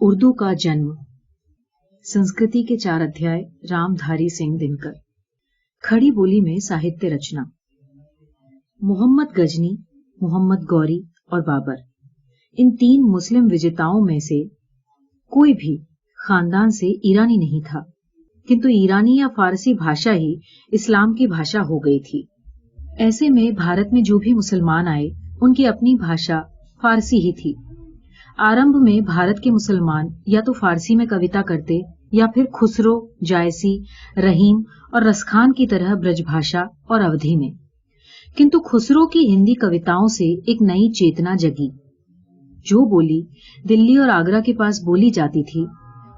उर्दू का जन्म। संस्कृति के 4 अध्याय। रामधारी सिंह दिनकर। खड़ी बोली में साहित्य रचना। मोहम्मद गजनी, मोहम्मद गौरी और बाबर, इन 3 मुस्लिम विजेताओं में से कोई भी खानदान से ईरानी नहीं था, किंतु ईरानी या फारसी भाषा ही इस्लाम की भाषा हो गई थी। ऐसे में भारत में जो भी मुसलमान आए, उनकी अपनी भाषा फारसी ही थी। आरंभ में भारत के मुसलमान या तो फारसी में कविता करते या फिर खुसरो, जायसी, रहीम और रसखान की तरह ब्रजभाषा और अवधी में। किंतु खुसरो की हिंदी कविताओं से एक नई चेतना जगी। जो बोली दिल्ली और आगरा के पास बोली जाती थी,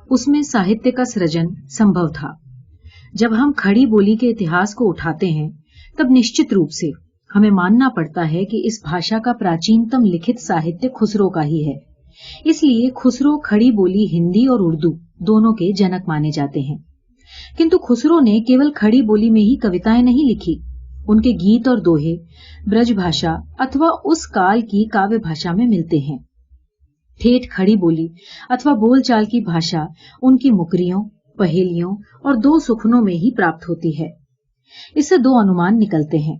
उसमें साहित्य का सृजन संभव था। जब हम खड़ी बोली के इतिहास को उठाते हैं, तब निश्चित रूप से हमें मानना पड़ता है कि इस भाषा का प्राचीनतम लिखित साहित्य खुसरो का ही है। इसलिए खुसरो खड़ी बोली हिंदी और उर्दू दोनों के जनक माने जाते हैं। किंतु खुसरो ने केवल खड़ी बोली में ही कविताएं नहीं लिखी। उनके गीत और दोहे ब्रजभाषा अथवा उस काल की काव्य भाषा में मिलते हैं। ठेठ खड़ी बोली अथवा बोलचाल की भाषा उनकी मुकरियों, पहेलियों और 2 सुखनों में ही प्राप्त होती है। इससे 2 अनुमान निकलते हैं।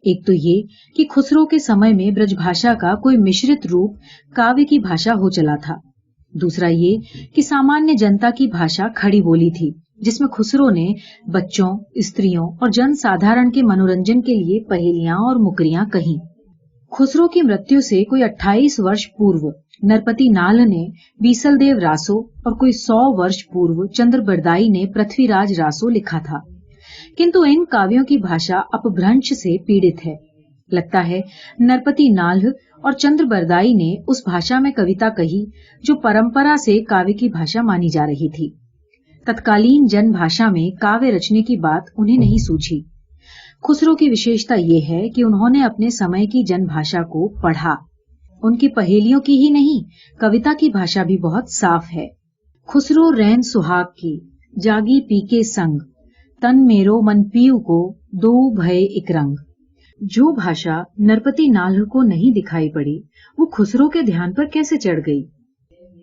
एक तो ये कि खुसरो के समय में ब्रजभाषा का कोई मिश्रित रूप काव्य की भाषा हो चला था। दूसरा ये कि सामान्य जनता की भाषा खड़ी बोली थी, जिसमें खुसरो ने बच्चों, स्त्रियों और जन साधारण के मनोरंजन के लिए पहेलियां और मुकरियां कहीं। खुसरो की मृत्यु से कोई 28 वर्ष पूर्व नरपति नाल ने बीसलदेव रासो और कोई 100 वर्ष पूर्व चंद्रबरदाई ने पृथ्वीराज रासो लिखा था। किंतु इन काव्यों की भाषा अपभ्रंश से पीड़ित है। लगता है नरपति नाल्ह और चंद्रबरदाई ने उस भाषा में कविता कही जो परंपरा से काव्य की भाषा मानी जा रही थी। तत्कालीन जन भाषा में काव्य रचने की बात उन्हें नहीं सूझी। खुसरो की विशेषता ये है कि उन्होंने अपने समय की जन भाषा को पढ़ा। उनकी पहेलियों की ही नहीं, कविता की भाषा भी बहुत साफ है। खुसरो रैन सुहाग की जागी पी के संग, तन मेरो मन पीऊ को दो भय एक रंग। जो भाषा नरपति नाल्ह को नहीं दिखाई पड़ी, वो खुसरो के ध्यान पर कैसे चढ़ गई?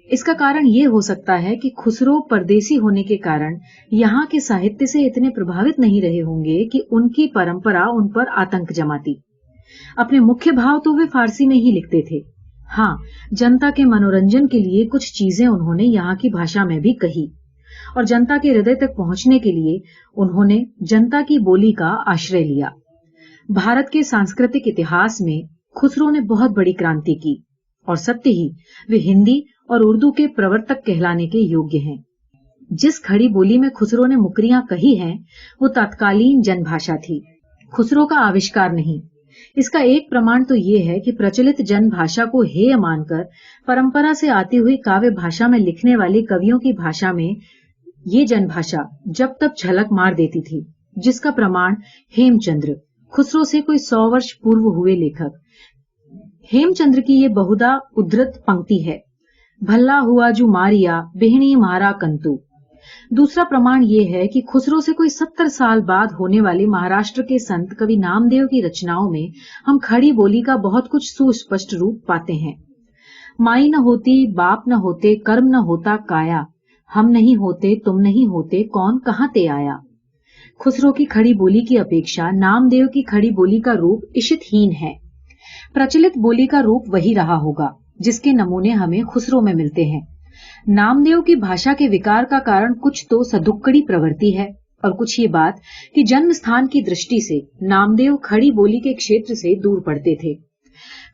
इसका कारण ये हो सकता है कि खुसरो परदेसी होने के कारण यहाँ के साहित्य से इतने प्रभावित नहीं रहे होंगे कि उनकी परंपरा उन पर आतंक जमाती। अपने मुख्य भाव तो वे फारसी में ही लिखते थे। हाँ, जनता के मनोरंजन के लिए कुछ चीजें उन्होंने यहाँ की भाषा में भी कही और जनता के हृदय तक पहुंचने के लिए उन्होंने जनता की बोली का आश्रय लिया। भारत के सांस्कृतिक इतिहास में खुसरो ने बहुत बड़ी क्रांति की और सत्य ही वे हिंदी और उर्दू के प्रवर्तक कहलाने के योग्य हैं। जिस खड़ी बोली में खुसरो ने मुकरियां कही हैं, वो तत्कालीन जनभाषा थी, खुसरो का आविष्कार नहीं। इसका एक प्रमाण तो ये है कि प्रचलित जनभाषा को हेय मानकर परंपरा से आती हुई काव्य भाषा में लिखने वाले कवियों की भाषा में ये जनभाषा जब तब झलक मार देती थी, जिसका प्रमाण हेमचंद्र, खुसरो से कोई 100 वर्ष पूर्व हुए लेखक, हेमचंद्र की ये बहुधा उद्धृत पंक्ति है, भल्ला हुआ जू मारिया बिहनी मारा कंतु। दूसरा प्रमाण ये है कि खुसरो से कोई 70 साल बाद होने वाले महाराष्ट्र के संत कवि नामदेव की रचनाओं में हम खड़ी बोली का बहुत कुछ सुस्पष्ट रूप पाते हैं। माई न होती, बाप न होते, कर्म न होता काया, हम नहीं होते, तुम नहीं होते, कौन कहाँ ते आया। खुसरो की खड़ी बोली की अपेक्षा नामदेव की खड़ी बोली का रूप इशितहीन है। प्रचलित बोली का रूप वही रहा होगा जिसके नमूने हमें खुसरो में मिलते हैं। नामदेव की भाषा के विकार का कारण कुछ तो सदुक्कड़ी प्रवृत्ति है और कुछ ये बात कि जन्म स्थान की दृष्टि से नामदेव खड़ी बोली के क्षेत्र से दूर पड़ते थे।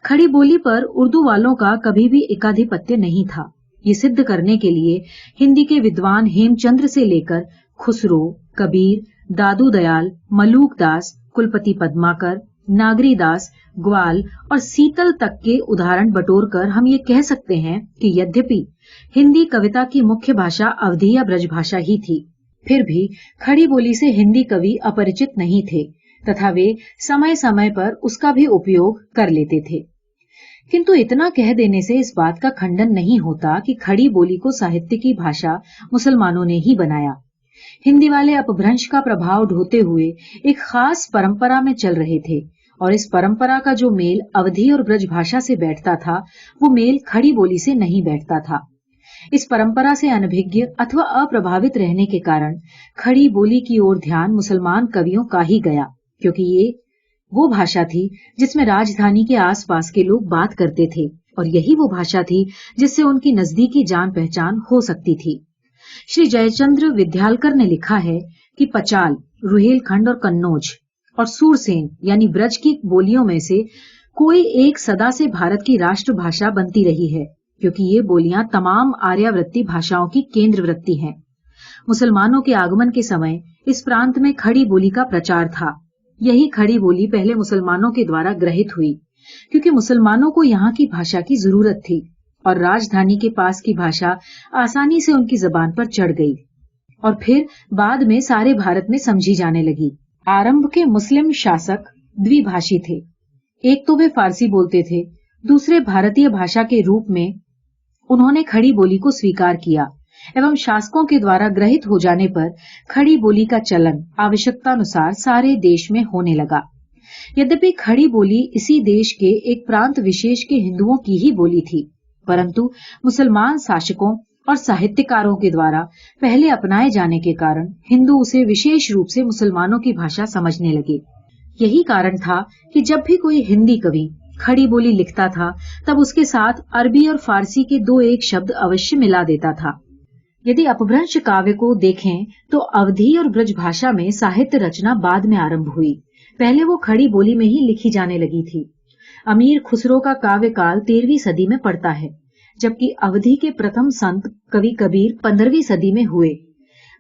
खड़ी बोली पर उर्दू वालों का कभी भी एकाधिपत्य नहीं था। ये सिद्ध करने के लिए हिंदी के विद्वान हेमचंद्र से लेकर खुसरो, कबीर, दादू दयाल, मलूक दास, कुलपति पद्माकर, नागरी दास, ग्वाल और सीतल तक के उदाहरण बटोरकर हम ये कह सकते हैं कि यद्यपि हिंदी कविता की मुख्य भाषा अवधी या ब्रजभाषा ही थी, फिर भी खड़ी बोली से हिंदी कवि अपरिचित नहीं थे तथा वे समय समय पर उसका भी उपयोग कर लेते थे। किंतु इतना कह देने से इस बात का खंडन नहीं होता कि खड़ी बोली को साहित्य की भाषा मुसलमानों ने ही बनाया। हिंदी वाले अपभ्रंश का प्रभाव ढोते हुए एक खास परंपरा में चल रहे थे और इस परंपरा का जो मेल अवधी और ब्रजभाषा से बैठता था, वो मेल खड़ी बोली से नहीं बैठता था। इस परंपरा से अनभिज्ञ अथवा अप्रभावित रहने के कारण खड़ी बोली की ओर ध्यान मुसलमान कवियों का ही गया, क्योंकि ये वो भाषा थी जिसमें राजधानी के आसपास के लोग बात करते थे और यही वो भाषा थी जिससे उनकी नजदीकी जान पहचान हो सकती थी। श्री जयचंद्र विद्यालकर ने लिखा है कि पचाल, रुहेलखंड और कन्नौज और सूरसेन यानी ब्रज की बोलियों में से कोई एक सदा से भारत की राष्ट्रभाषा बनती रही है, क्योंकि ये बोलियां तमाम आर्यावर्ती भाषाओं की केंद्रवृत्ति हैं। मुसलमानों के आगमन के समय इस प्रांत में खड़ी बोली का प्रचार था। यही खड़ी बोली पहले मुसलमानों के द्वारा ग्रहित हुई, क्योंकि मुसलमानों को यहाँ की भाषा की जरूरत थी और राजधानी के पास की भाषा आसानी से उनकी जबान पर चढ़ गई और फिर बाद में सारे भारत में समझी जाने लगी। आरंभ के मुस्लिम शासक द्विभाषी थे। एक तो वे फारसी बोलते थे, दूसरे भारतीय भाषा के रूप में उन्होंने खड़ी बोली को स्वीकार किया एवं शासकों के द्वारा ग्रहित हो जाने पर खड़ी बोली का चलन आवश्यकतानुसार सारे देश में होने लगा। यद्यपि खड़ी बोली इसी देश के एक प्रांत विशेष के हिंदुओं की ही बोली थी, परंतु मुसलमान शासकों और साहित्यकारों के द्वारा पहले अपनाए जाने के कारण हिंदू उसे विशेष रूप से मुसलमानों की भाषा समझने लगे। यही कारण था कि जब भी कोई हिंदी कवि खड़ी बोली लिखता था तब उसके साथ अरबी और फारसी के दो एक शब्द अवश्य मिला देता था। यदि अपभ्रंश काव्य को देखें तो अवधी और ब्रज भाषा में साहित्य रचना बाद में आरंभ हुई, पहले वो खड़ी बोली में ही लिखी जाने लगी थी। अमीर खुसरो का काव्य काल 13वीं सदी में पड़ता है, जबकि अवधी के प्रथम संत कवि कबीर 15वीं सदी में हुए।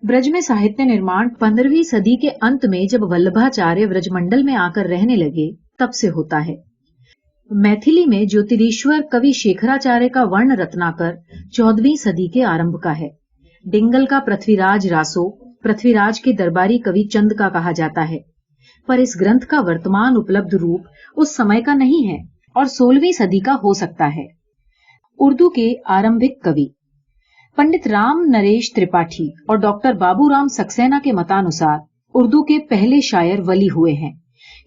ब्रज में साहित्य निर्माण 15वीं सदी के अंत में जब वल्लभाचार्य ब्रजमंडल में आकर रहने लगे तब से होता है। मैथिली में ज्योतिरीश्वर कवि शेखराचार्य का वर्ण रत्नाकर 14वीं सदी के आरंभ का है। डिंगल का पृथ्वीराज रासो पृथ्वीराज के दरबारी कवि चंद का कहा जाता है, पर इस ग्रंथ का वर्तमान उपलब्ध रूप उस समय का नहीं है और 16वीं सदी का हो सकता है। उर्दू के आरंभिक कवि पंडित राम नरेश त्रिपाठी और डॉक्टर बाबूराम सक्सेना के मतानुसार उर्दू के पहले शायर वली हुए हैं,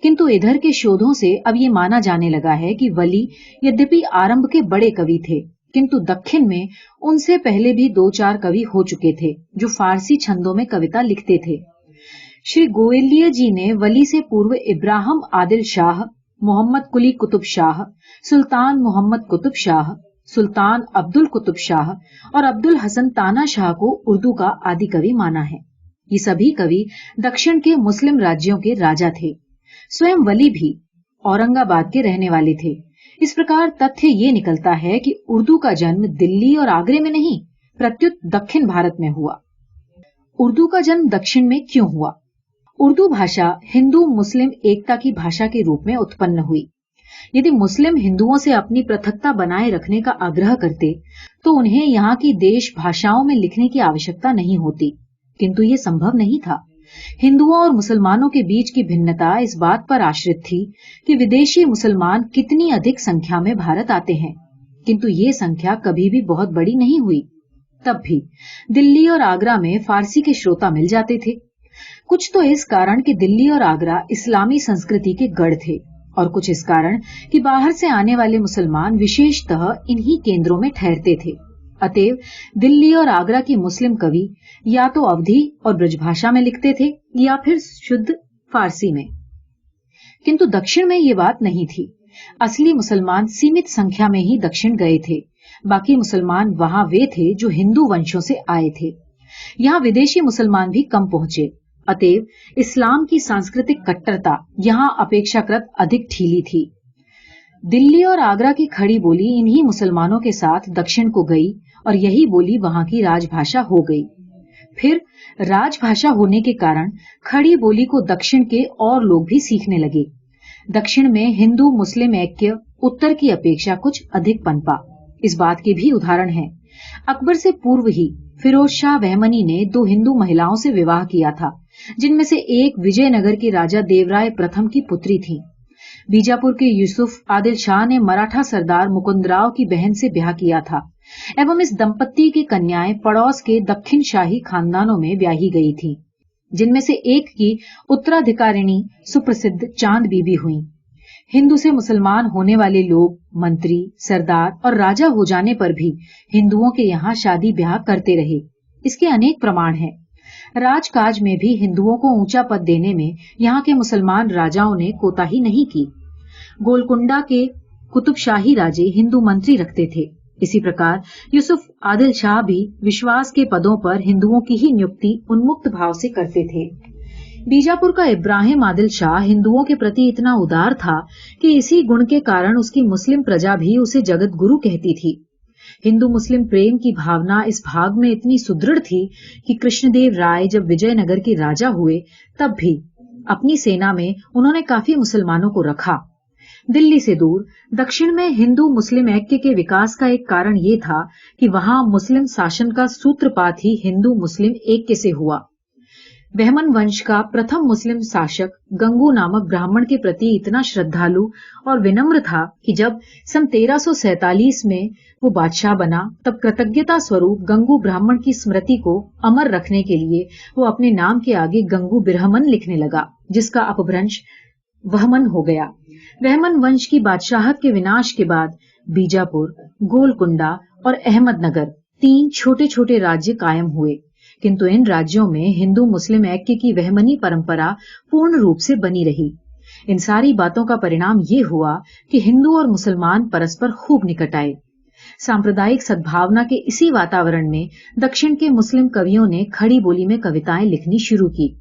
किंतु इधर के शोधों से अब ये माना जाने लगा है कि वली यद्यपि आरंभ के बड़े कवि थे, किंतु दक्षिण में उनसे पहले भी 2-4 कवि हो चुके थे जो फारसी छंदों में कविता लिखते थे। श्री गोयलिया जी ने वली से पूर्व इब्राहिम आदिल शाह, मोहम्मद कुली कुतुब शाह, सुल्तान मोहम्मद कुतुब शाह, सुल्तान अब्दुल कुतुब शाह और अब्दुल हसन ताना शाह को उर्दू का आदि कवि माना है। ये सभी कवि दक्षिण के मुस्लिम राज्यों के राजा थे। स्वयं वली भी औरंगाबाद के रहने वाले थे। इस प्रकार तथ्य ये निकलता है कि उर्दू का जन्म दिल्ली और आगरे में नहीं, प्रत्युत दक्षिण भारत में हुआ। उर्दू का जन्म दक्षिण में क्यों हुआ? उर्दू भाषा हिंदू मुस्लिम एकता की भाषा के रूप में उत्पन्न हुई। यदि मुस्लिम हिंदुओं से अपनी पृथकता बनाए रखने का आग्रह करते तो उन्हें यहाँ की देश भाषाओं में लिखने की आवश्यकता नहीं होती, किंतु ये संभव नहीं था। हिंदुओं और मुसलमानों के बीच की भिन्नता इस बात पर आश्रित थी कि विदेशी मुसलमान कितनी अधिक संख्या में भारत आते हैं, किंतु ये संख्या कभी भी बहुत बड़ी नहीं हुई। तब भी दिल्ली और आगरा में फारसी के श्रोता मिल जाते थे। कुछ तो इस कारण कि दिल्ली और आगरा इस्लामी संस्कृति के गढ़ थे और कुछ इस कारण कि बाहर से आने वाले मुसलमान विशेषतः इन्हीं केंद्रों में ठहरते थे। अतएव दिल्ली और आगरा की मुस्लिम कवि या तो अवधी और ब्रजभाषा में लिखते थे या फिर शुद्ध फारसी में, किंतु दक्षिण में ये बात नहीं थी। असली मुसलमान सीमित संख्या में ही दक्षिण गए थे। बाकी मुसलमान वहां वे थे जो हिंदू वंशों से आए थे। यहाँ विदेशी मुसलमान भी कम पहुंचे। अतएव इस्लाम की सांस्कृतिक कट्टरता यहाँ अपेक्षाकृत अधिक ढीली थी। दिल्ली और आगरा की खड़ी बोली इन्हीं मुसलमानों के साथ दक्षिण को गई और यही बोली वहां की राजभाषा हो गई। फिर राजभाषा होने के कारण खड़ी बोली को दक्षिण के और लोग भी सीखने लगे। दक्षिण में हिंदू मुस्लिम ऐक्य उत्तर की अपेक्षा कुछ अधिक पनपा। इस बात के भी उदाहरण हैं। अकबर से पूर्व ही फिरोज शाह बहमनी ने 2 हिंदू महिलाओं से विवाह किया था, जिनमें से एक विजयनगर के राजा देवराय प्रथम की पुत्री थी। बीजापुर के यूसुफ आदिल शाह ने मराठा सरदार मुकुंदराव की बहन से ब्याह किया था एवं इस दंपत्ति की कन्याएं पड़ोस के दक्षिण शाही खानदानों में ब्याही गई थी, जिनमें से एक की उत्तराधिकारिणी सुप्रसिद्ध चांद बीबी हुई। हिंदू से मुसलमान होने वाले लोग, मंत्री, सरदार और राजा हो जाने पर भी हिंदुओं के यहाँ शादी ब्याह करते रहे। इसके अनेक प्रमाण हैं। राजकाज में भी हिंदुओं को ऊंचा पद देने में यहाँ के मुसलमान राजाओं ने कोताही नहीं की। गोलकुंडा के कुतुबशाही राजे हिंदू मंत्री रखते थे। इसी प्रकार यूसुफ आदिल शाह भी विश्वास के पदों पर हिंदुओं की ही नियुक्ति उन्मुक्त भाव से करते थे। बीजापुर का इब्राहिम आदिल शाह हिंदुओं के प्रति इतना उदार था कि इसी गुण के कारण उसकी मुस्लिम प्रजा भी उसे जगत गुरु कहती थी। हिंदू मुस्लिम प्रेम की भावना इस भाग में इतनी सुदृढ़ थी कि कृष्णदेव राय जब विजयनगर के राजा हुए तब भी अपनी सेना में उन्होंने काफी मुसलमानों को रखा। दिल्ली से दूर दक्षिण में हिंदू मुस्लिम ऐक्य के विकास का एक कारण ये था कि वहां मुस्लिम शासन का सूत्रपात ही हिंदू मुस्लिम ऐक्य से हुआ। बहमन वंश का प्रथम मुस्लिम शासक गंगू नामक ब्राह्मण के प्रति इतना श्रद्धालु और विनम्र था कि जब सन 1347 में वो बादशाह बना तब कृतज्ञता स्वरूप गंगू ब्राह्मण की स्मृति को अमर रखने के लिए वो अपने नाम के आगे गंगू बिरहमन लिखने लगा, जिसका अपभ्रंश वहमन हो गया। बहमन वंश की बादशाहत के विनाश के बाद बीजापुर, गोलकुंडा और अहमदनगर 3 छोटे छोटे राज्य कायम हुए, किंतु इन राज्यों में हिंदू मुस्लिम ऐक्य की वहमनी परंपरा पूर्ण रूप से बनी रही। इन सारी बातों का परिणाम ये हुआ कि हिंदू और मुसलमान परस्पर खूब निकट आए। सांप्रदायिक सद्भावना के इसी वातावरण में दक्षिण के मुस्लिम कवियों ने खड़ी बोली में कविताएं लिखनी शुरू की,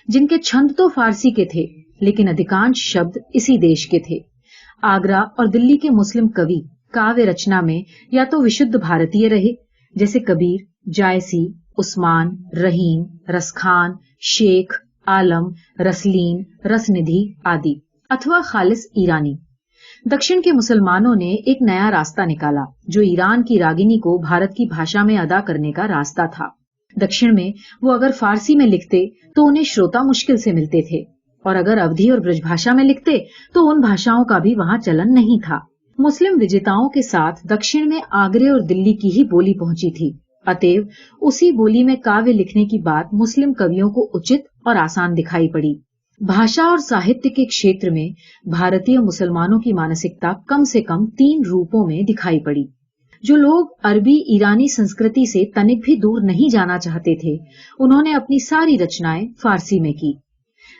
जिनके छंद तो फारसी के थे लेकिन अधिकांश शब्द इसी देश के थे। आगरा और दिल्ली के मुस्लिम कवि काव्य रचना में या तो विशुद्ध भारतीय रहे, जैसे कबीर, जायसी, उस्मान, रहीम, रसखान, शेख, आलम, रसलीन, रसनिधि आदि, अथवा खालिस ईरानी। दक्षिण के मुसलमानों ने एक नया रास्ता निकाला, जो ईरान की रागिनी को भारत की भाषा में अदा करने का रास्ता था। दक्षिण में वो अगर फारसी में लिखते तो उन्हें श्रोता मुश्किल से मिलते थे, और अगर अवधी और ब्रजभाषा में लिखते तो उन भाषाओं का भी वहां चलन नहीं था। मुस्लिम विजेताओं के साथ दक्षिण में आगरे और दिल्ली की ही बोली पहुंची थी, अतएव उसी बोली में काव्य लिखने की बात मुस्लिम कवियों को उचित और आसान दिखाई पड़ी। भाषा और साहित्य के क्षेत्र में भारतीय मुसलमानों की मानसिकता कम से कम 3 रूपों में दिखाई पड़ी। जो लोग अरबी ईरानी संस्कृति से तनिक भी दूर नहीं जाना चाहते थे, उन्होंने अपनी सारी रचनाएं फारसी में की।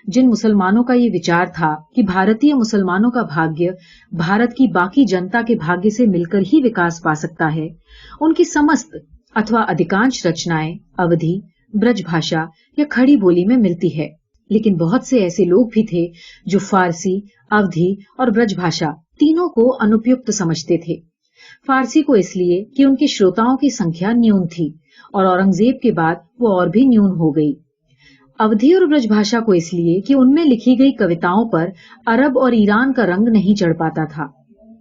जिन मुसलमानों का ये विचार था कि भारतीय मुसलमानों का भाग्य भारत की बाकी जनता के भाग्य से मिलकर ही विकास पा सकता है, उनकी समस्त अथवा अधिकांश रचनाएं अवधी, ब्रजभाषा या खड़ी बोली में मिलती है। लेकिन बहुत से ऐसे लोग भी थे जो फारसी, अवधी और ब्रजभाषा तीनों को अनुपयुक्त समझते थे। फारसी को इसलिए कि उनके श्रोताओं की संख्या न्यून थी और औरंगजेब के बाद वो और भी न्यून हो गई। अवधी और ब्रजभाषा को इसलिए कि उनमें लिखी गई कविताओं पर अरब और ईरान का रंग नहीं चढ़ पाता था।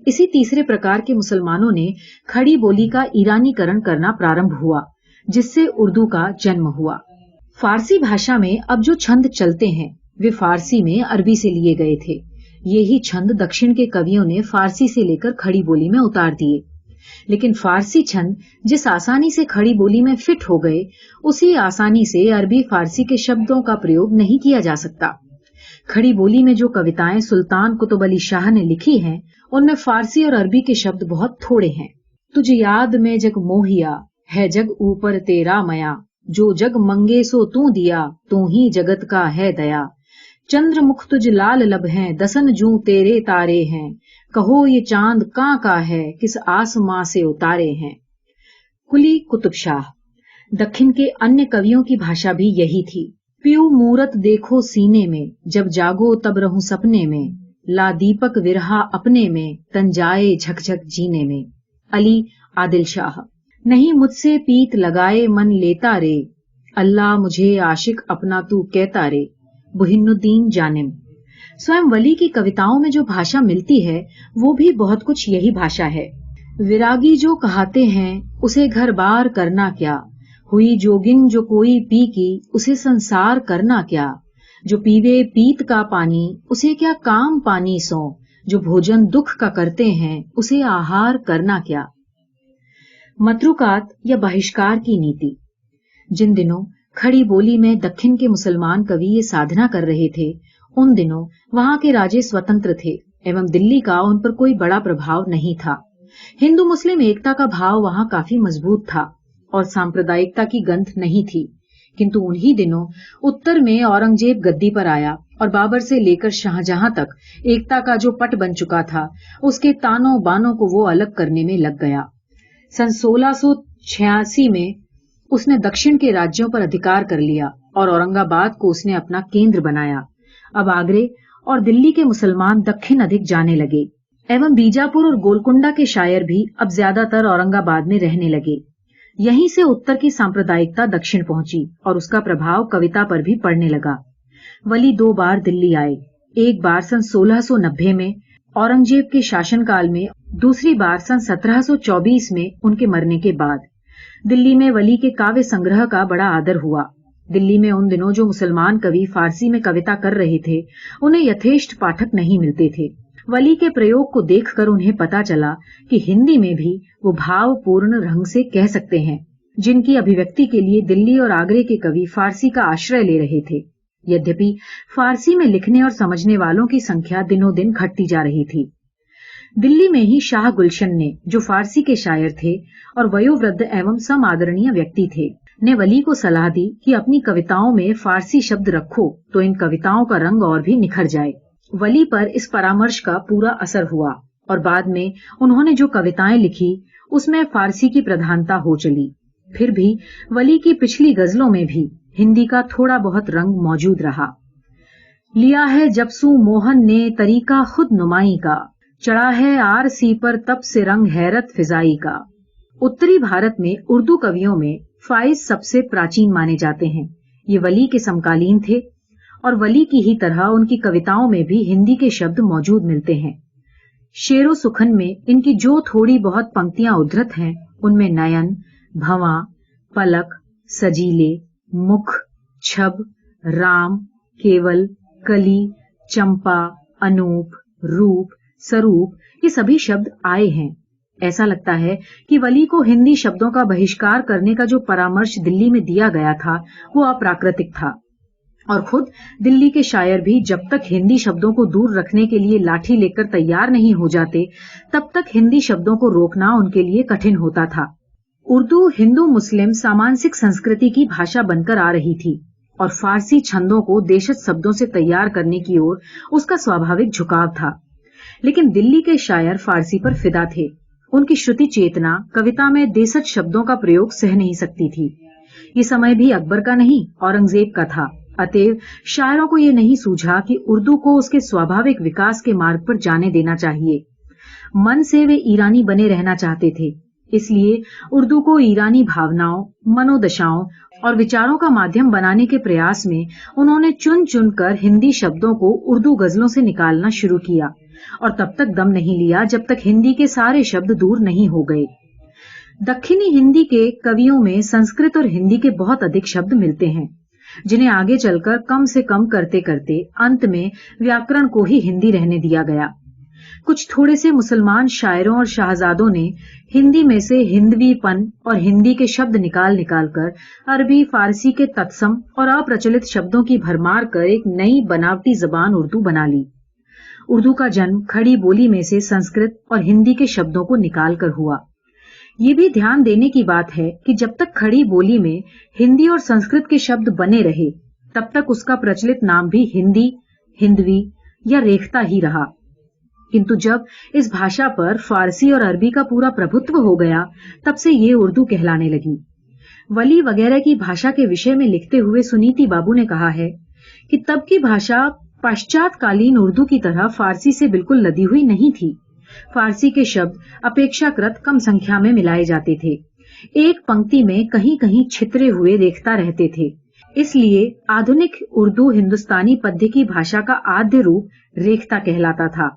इसी तीसरे प्रकार के मुसलमानों ने खड़ी बोली का ईरानीकरण करना प्रारंभ हुआ, जिससे उर्दू का जन्म हुआ। फारसी भाषा में अब जो छंद चलते हैं वे फारसी में अरबी से लिए गए थे। ये ही छंद दक्षिण के कवियों ने फारसी से लेकर खड़ी बोली में उतार दिए। लेकिन फारसी छंद जिस आसानी से खड़ी बोली में फिट हो गए, उसी आसानी से अरबी फारसी के शब्दों का प्रयोग नहीं किया जा सकता। खड़ी बोली में जो कविताएं सुल्तान कुतुब अली शाह ने लिखी हैं, उनमें फारसी और अरबी के शब्द बहुत थोड़े हैं। तुझे याद में जग मोहिया, है जग ऊपर तेरा मया, जो जग मंगे सो तू दिया, तू ही जगत का है दया। चंद्रमुख तुझ लाल लब हैं, दसन जू तेरे तारे हैं, कहो ये चांद कां का है, किस आसमां से उतारे हैं। कुली कुतुब शाह। दक्षिण के अन्य कवियों की भाषा भी यही थी। पीयू मूरत देखो सीने में, जब जागो तब रहूं सपने में, ला दीपक विरहा अपने में, तन जाए झकझक जीने में। अली आदिल शाह। नहीं मुझसे पीत लगाए मन लेता रे, अल्लाह मुझे आशिक अपना तू कहता रे। बुहिनुद्दीन जानिम। स्वयं वली की कविताओं में जो भाषा मिलती है वो भी बहुत कुछ यही भाषा है। विरागी जो कहाते हैं उसे घर बार करना क्या, हुई जोगिन जो कोई पी की उसे संसार करना क्या। जो पीवे पीत का पानी उसे क्या काम पानी सो, जो भोजन दुख का करते हैं उसे आहार करना क्या। मतरुकात या बहिष्कार की नीति। जिन दिनों खड़ी बोली में दक्षिण के मुसलमान कवि ये साधना कर रहे थे, उन दिनों वहां के राजे स्वतंत्र थे, एवं दिल्ली का उन पर कोई बड़ा प्रभाव नहीं था। हिंदू मुस्लिम एकता का भाव वहां काफी मजबूत था और सांप्रदायिकता की गंध नहीं थी। किंतु उन्हीं दिनों उत्तर में औरंगजेब गद्दी पर आया और बाबर से लेकर शाहजहां तक एकता का जो पट बन चुका था, उसके तानों बानों को वो अलग करने में लग गया। सन 1686 में उसने दक्षिण के राज्यों पर अधिकार कर लिया और औरंगाबाद को उसने अपना केंद्र बनाया। अब आगरे और दिल्ली के मुसलमान दक्षिण अधिक जाने लगे एवं बीजापुर और गोलकुंडा के शायर भी अब ज्यादातर औरंगाबाद में रहने लगे। यहीं से उत्तर की सांप्रदायिकता दक्षिण पहुंची और उसका प्रभाव कविता पर भी पड़ने लगा। वली 2 बार दिल्ली आए, एक बार सन 1690 में औरंगजेब के शासनकाल में, दूसरी बार सन 1724 में उनके मरने के बाद। दिल्ली में वली के काव्य संग्रह का बड़ा आदर हुआ। दिल्ली में उन दिनों जो मुसलमान कवि फारसी में कविता कर रहे थे, उन्हें यथेष्ट पाठक नहीं मिलते थे। वली के प्रयोग को देखकर उन्हें पता चला कि हिंदी में भी वो भावपूर्ण ढंग से कह सकते हैं, जिनकी अभिव्यक्ति के लिए दिल्ली और आगरे के कवि फारसी का आश्रय ले रहे थे। यद्यपि फारसी में लिखने और समझने वालों की संख्या दिनों दिन घटती जा रही थी। दिल्ली में ही शाह गुलशन ने, जो फारसी के शायर थे और वयोवृद्ध एवं समादरणीय व्यक्ति थे, ने वली को सलाह दी कि अपनी कविताओं में फारसी शब्द रखो तो इन कविताओं का रंग और भी निखर जाए। वली पर इस परामर्श का पूरा असर हुआ और बाद में उन्होंने जो कविताएं लिखी उसमें फारसी की प्रधानता हो चली। फिर भी वली की पिछली गजलों में भी हिंदी का थोड़ा बहुत रंग मौजूद रहा। लिया है जबसू मोहन ने तरीका खुद नुमाई का, चढ़ा है आरसी पर तब से रंग हैरत फिजाई का। उत्तरी भारत में उर्दू कवियों में फाइज सबसे प्राचीन माने जाते हैं। ये वली के समकालीन थे और वली की ही तरह उनकी कविताओं में भी हिंदी के शब्द मौजूद मिलते हैं। शेरो सुखन में इनकी जो थोड़ी बहुत पंक्तियां उद्धृत हैं, उनमें नयन, भंवा, पलक, सजीले, मुख, छब, राम, केवल, कली, चंपा, अनूप, रूप, स्वरूप, ये सभी शब्द आए हैं। ऐसा लगता है कि वली को हिंदी शब्दों का बहिष्कार करने का जो परामर्श दिल्ली में दिया गया था, वो अप्राकृतिक था और खुद दिल्ली के शायर भी जब तक हिंदी शब्दों को दूर रखने के लिए लाठी लेकर तैयार नहीं हो जाते, तब तक हिंदी शब्दों को रोकना उनके लिए कठिन होता था। उर्दू हिंदू मुस्लिम सामांसिक संस्कृति की भाषा बनकर आ रही थी और फारसी छंदों को देशज शब्दों से तैयार करने की ओर उसका स्वाभाविक झुकाव था। लेकिन दिल्ली के शायर फारसी पर फिदा थे। उनकी श्रुति चेतना कविता में देशज शब्दों का प्रयोग सह नहीं सकती थी। ये समय भी अकबर का नहीं, औरंगजेब का था। अतएव शायरों को ये नहीं सूझा कि उर्दू को उसके स्वाभाविक विकास के मार्ग पर जाने देना चाहिए। मन से वे ईरानी बने रहना चाहते थे। इसलिए उर्दू को ईरानी भावनाओं, मनोदशाओं और विचारों का माध्यम बनाने के प्रयास में उन्होंने चुन चुनकर हिंदी शब्दों को उर्दू गजलों से निकालना शुरू किया और तब तक दम नहीं लिया जब तक हिंदी के सारे शब्द दूर नहीं हो गए। दक्षिणी हिंदी के कवियों में संस्कृत और हिंदी के बहुत अधिक शब्द मिलते हैं, जिन्हें आगे चलकर कम से कम करते करते अंत में व्याकरण को ही हिंदी रहने दिया गया। कुछ थोड़े से मुसलमान शायरों और शाहजादों ने हिंदी में से हिंदवीपन और हिंदी के शब्द निकाल निकाल कर अरबी, फारसी के तत्सम और अप्रचलित शब्दों की भरमार कर एक नई बनावटी जबान उर्दू बना ली। उर्दू का जन्म खड़ी बोली में से संस्कृत और हिंदी के शब्दों को निकाल कर हुआ। ये भी ध्यान देने की बात है कि जब तक खड़ी बोली में हिंदी और संस्कृत के शब्द बने रहे, तब तक उसका प्रचलित नाम भी हिंदी, हिंदवी या रेखता ही रहा। किंतु जब इस भाषा पर फारसी और अरबी का पूरा प्रभुत्व हो गया, तब से ये उर्दू कहलाने लगी। वली वगैरह की भाषा के विषय में लिखते हुए सुनीति बाबू ने कहा है कि तब की भाषा पश्चातकालीन उर्दू की तरह फारसी से बिल्कुल लदी हुई नहीं थी। फारसी के शब्द अपेक्षाकृत कम संख्या में मिलाए जाते थे। एक पंक्ति में कहीं कहीं छितरे हुए रेखता रहते थे। इसलिए आधुनिक उर्दू हिंदुस्तानी पद्य की भाषा का आद्य रूप रेखता कहलाता था।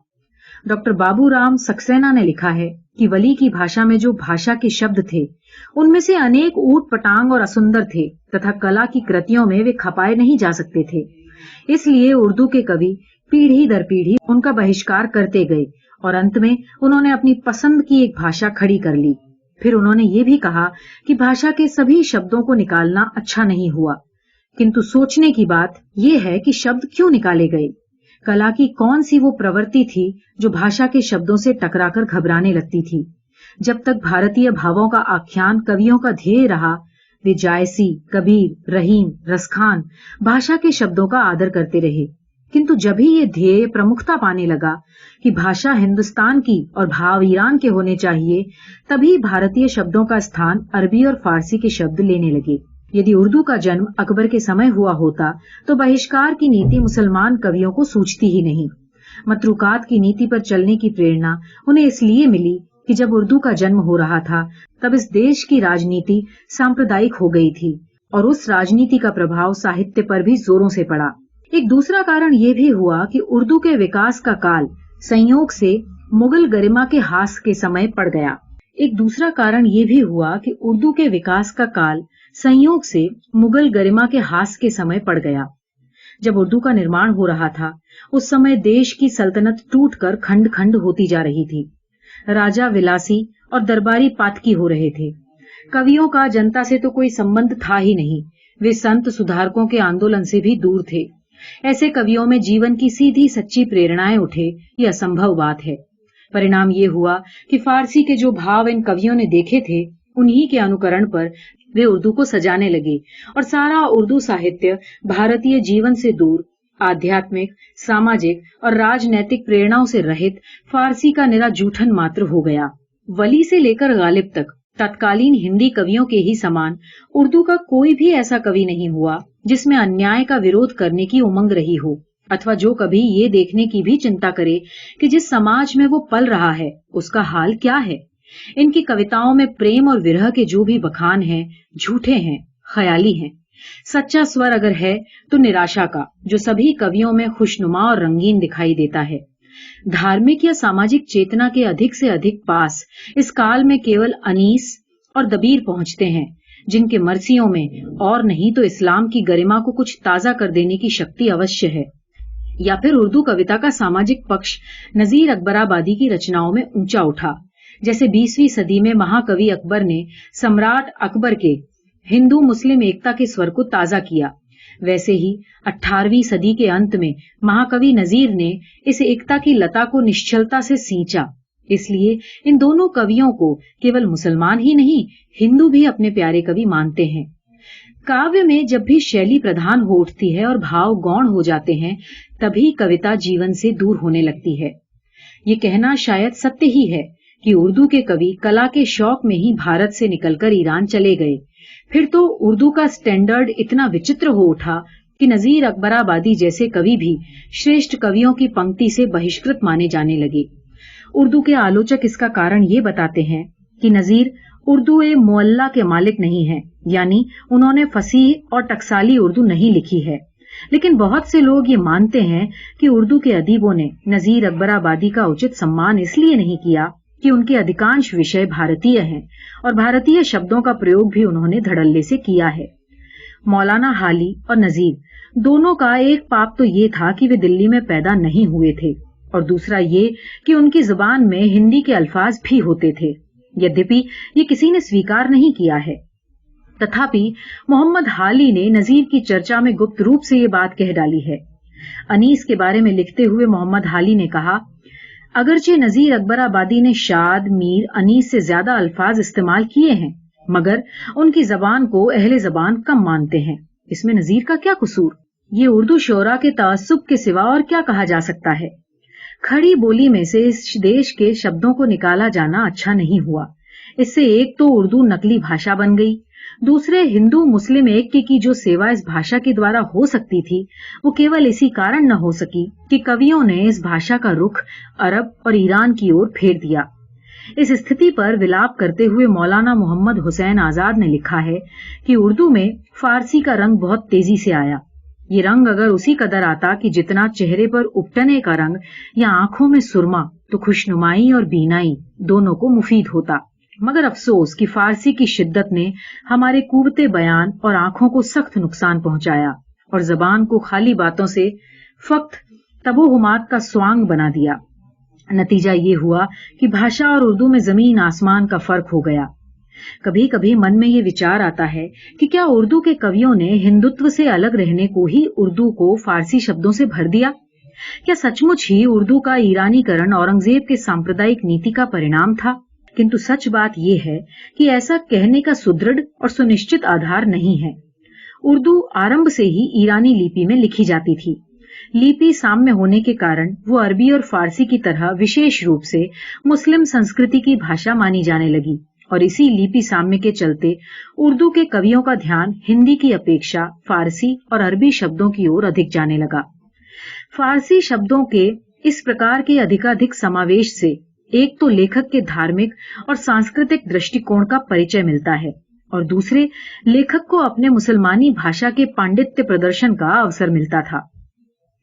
डॉक्टर बाबूराम सक्सेना ने लिखा है कि वली की भाषा में जो भाषा के शब्द थे, उनमें से अनेक ऊट पटांग और असुंदर थे तथा कला की कृतियों में वे खपाए नहीं जा सकते थे। इसलिए उर्दू के कवि पीढ़ी दर पीढ़ी उनका बहिष्कार करते गए और अंत में उन्होंने अपनी पसंद की एक भाषा खड़ी कर ली। फिर उन्होंने ये भी कहा कि भाषा के सभी शब्दों को निकालना अच्छा नहीं हुआ, किंतु सोचने की बात यह है कि शब्द क्यों निकाले गए। कला की कौन सी वो प्रवृत्ति थी जो भाषा के शब्दों से टकराकर घबराने लगती थी। जब तक भारतीय भावों का आख्यान कवियों का ध्येय रहा, वे जायसी, कबीर, रहीम, रसखान भाषा के शब्दों का आदर करते रहे। किंतु जब ही ये ध्येय प्रमुखता पाने लगा कि भाषा हिंदुस्तान की और भाव ईरान के होने चाहिए, तभी भारतीय शब्दों का स्थान अरबी और फारसी के शब्द लेने लगे। यदि उर्दू का जन्म अकबर के समय हुआ होता तो बहिष्कार की नीति मुसलमान कवियों को सूझती ही नहीं। मतरूकात की नीति पर चलने की प्रेरणा उन्हें इसलिए मिली कि जब उर्दू का जन्म हो रहा था तब इस देश की राजनीति सांप्रदायिक हो गई थी और उस राजनीति का प्रभाव साहित्य पर भी जोरों से पड़ा। एक दूसरा कारण यह भी हुआ कि उर्दू के विकास का काल संयोग से मुगल गरिमा के हास के समय पड़ गया। एक दूसरा कारण यह भी हुआ कि उर्दू के विकास का काल संयोग से मुगल गरिमा के हास के समय पड़ गया। जब उर्दू का निर्माण हो रहा था, उस समय देश की सल्तनत टूटकर खंड खंड होती जा रही थी। राजा विलासी और दरबारी पातकी हो रहे थे। कवियों का जनता से तो कोई संबंध था ही नहीं। वे संत सुधारकों के आंदोलन से भी दूर थे। ऐसे कवियों में जीवन की सीधी सच्ची प्रेरणाएं उठे, ये असंभव बात है। परिणाम ये हुआ कि फारसी के जो भाव इन कवियों ने देखे थे, उन्हीं के अनुकरण पर वे उर्दू को सजाने लगे और सारा उर्दू साहित्य भारतीय जीवन से दूर, आध्यात्मिक, सामाजिक और राजनैतिक प्रेरणाओं से रहित फारसी का निरा जूठन मात्र हो गया। वली से लेकर गालिब तक तत्कालीन हिंदी कवियों के ही समान उर्दू का कोई भी ऐसा कवि नहीं हुआ जिसमें अन्याय का विरोध करने की उमंग रही हो, अथवा जो कभी ये देखने की भी चिंता करे कि जिस समाज में वो पल रहा है उसका हाल क्या है। इनकी कविताओं में प्रेम और विरह के जो भी बखान हैं, झूठे हैं, ख्याली हैं। सच्चा स्वर अगर है तो निराशा का, जो सभी कवियों में खुशनुमा और रंगीन दिखाई देता है। धार्मिक या सामाजिक चेतना के अधिक से अधिक पास इस काल में केवल अनीस और दबीर पहुंचते हैं, जिनके मर्सियों में और नहीं तो इस्लाम की गरिमा को कुछ ताजा कर देने की शक्ति अवश्य है। या फिर उर्दू कविता का सामाजिक पक्ष नजीर अकबराबादी की रचनाओं में ऊंचा उठा। जैसे 20वीं सदी में महाकवि अकबर ने सम्राट अकबर के हिंदू मुस्लिम एकता के स्वर को ताजा किया, वैसे ही 18वीं सदी के अंत में महाकवि नजीर ने इस एकता की लता को निश्चलता से सींचा। इसलिए इन दोनों कवियों को केवल मुसलमान ही नहीं, हिंदू भी अपने प्यारे कवि मानते हैं। काव्य में जब भी शैली प्रधान हो उठती है और भाव गौण हो जाते हैं, तभी कविता जीवन से दूर होने लगती है। ये कहना शायद सत्य ही है कि उर्दू के कवि कला के शौक में ही भारत से निकलकर ईरान चले गए। फिर तो उर्दू का स्टैंडर्ड इतना विचित्र हो उठा कि नजीर अकबराबादी जैसे कवि भी श्रेष्ठ कवियों की पंक्ति से बहिष्कृत माने जाने लगे। उर्दू के आलोचक इसका कारण ये बताते हैं कि नजीर उर्दू ए मुअल्ला के मालिक नहीं है, यानी उन्होंने फसीह और टकसाली उर्दू नहीं लिखी है। लेकिन बहुत से लोग ये मानते हैं कि उर्दू के अदीबों ने नजीर अकबराबादी का उचित सम्मान इसलिए नहीं किया कि उनके अधिकांश विषय भारतीय हैं और भारतीय शब्दों का प्रयोग भी उन्होंने धड़ल्ले से किया है। मौलाना हाली और नजीर दोनों का एक पाप तो ये था कि वे दिल्ली में पैदा नहीं हुए थे, और दूसरा ये कि उनकी जुबान में हिंदी के अल्फाज भी होते थे। यद्यपि ये किसी ने स्वीकार नहीं किया है, तथापि मोहम्मद हाली ने नजीर की चर्चा में गुप्त रूप से ये बात कह डाली है। अनीस के बारे में लिखते हुए मोहम्मद हाली ने कहा, अगरचे नजीर अकबराबादी ने शाद, मीर, अनीस से ज्यादा अल्फाज इस्तेमाल किए हैं, मगर उनकी जबान को अहले जबान कम मानते हैं। इसमें नजीर का क्या कसूर? ये उर्दू शोरा के तअस्सुब के सिवा और क्या कहा जा सकता है? खड़ी बोली में से इस देश के शब्दों को निकाला जाना अच्छा नहीं हुआ। इससे एक तो उर्दू नकली भाषा बन गई, दूसरे हिंदू मुस्लिम ऐक्य की जो सेवा इस भाषा के द्वारा हो सकती थी, वो केवल इसी कारण न हो सकी कि कवियों ने इस भाषा का रुख अरब और ईरान की ओर फेर दिया। इस स्थिति पर विलाप करते हुए मौलाना मोहम्मद हुसैन आजाद ने लिखा है कि उर्दू में फारसी का रंग बहुत तेजी से आया। ये रंग अगर उसी कदर आता कि जितना चेहरे पर उपटने का रंग या आंखों में सुरमा, तो खुशनुमाई और बीनाई दोनों को मुफीद होता। मगर अफसोस कि फारसी की शिद्दत ने हमारे कुव्वते बयान और आंखों को सख्त नुकसान पहुंचाया और जबान को खाली बातों से फक्त तबोहुमात का स्वांग बना दिया। नतीजा ये हुआ कि भाषा और उर्दू में जमीन आसमान का फर्क हो गया। कभी कभी मन में ये विचार आता है कि क्या उर्दू के कवियों ने हिंदुत्व से अलग रहने को ही उर्दू को फारसी शब्दों से भर दिया? क्या सचमुच ही उर्दू का ईरानीकरण औरंगजेब के सांप्रदायिक नीति का परिणाम था? किंतु सच बात यह है कि ऐसा कहने का सुदृढ़ और सुनिश्चित आधार नहीं है। उर्दू आरंभ से ही ईरानी लिपि में लिखी जाती थी। लिपि साम्य होने के कारण वो अरबी और फारसी की तरह विशेष रूप से मुस्लिम संस्कृति की भाषा मानी जाने लगी और इसी लिपि साम्य के चलते उर्दू के कवियों का ध्यान हिंदी की अपेक्षा फारसी और अरबी शब्दों की ओर अधिक जाने लगा। फारसी शब्दों के इस प्रकार के अधिकाधिक समावेश से एक तो लेखक के धार्मिक और सांस्कृतिक दृष्टिकोण का परिचय मिलता है और दूसरे लेखक को अपने मुसलमानी भाषा के पांडित्य प्रदर्शन का अवसर मिलता था।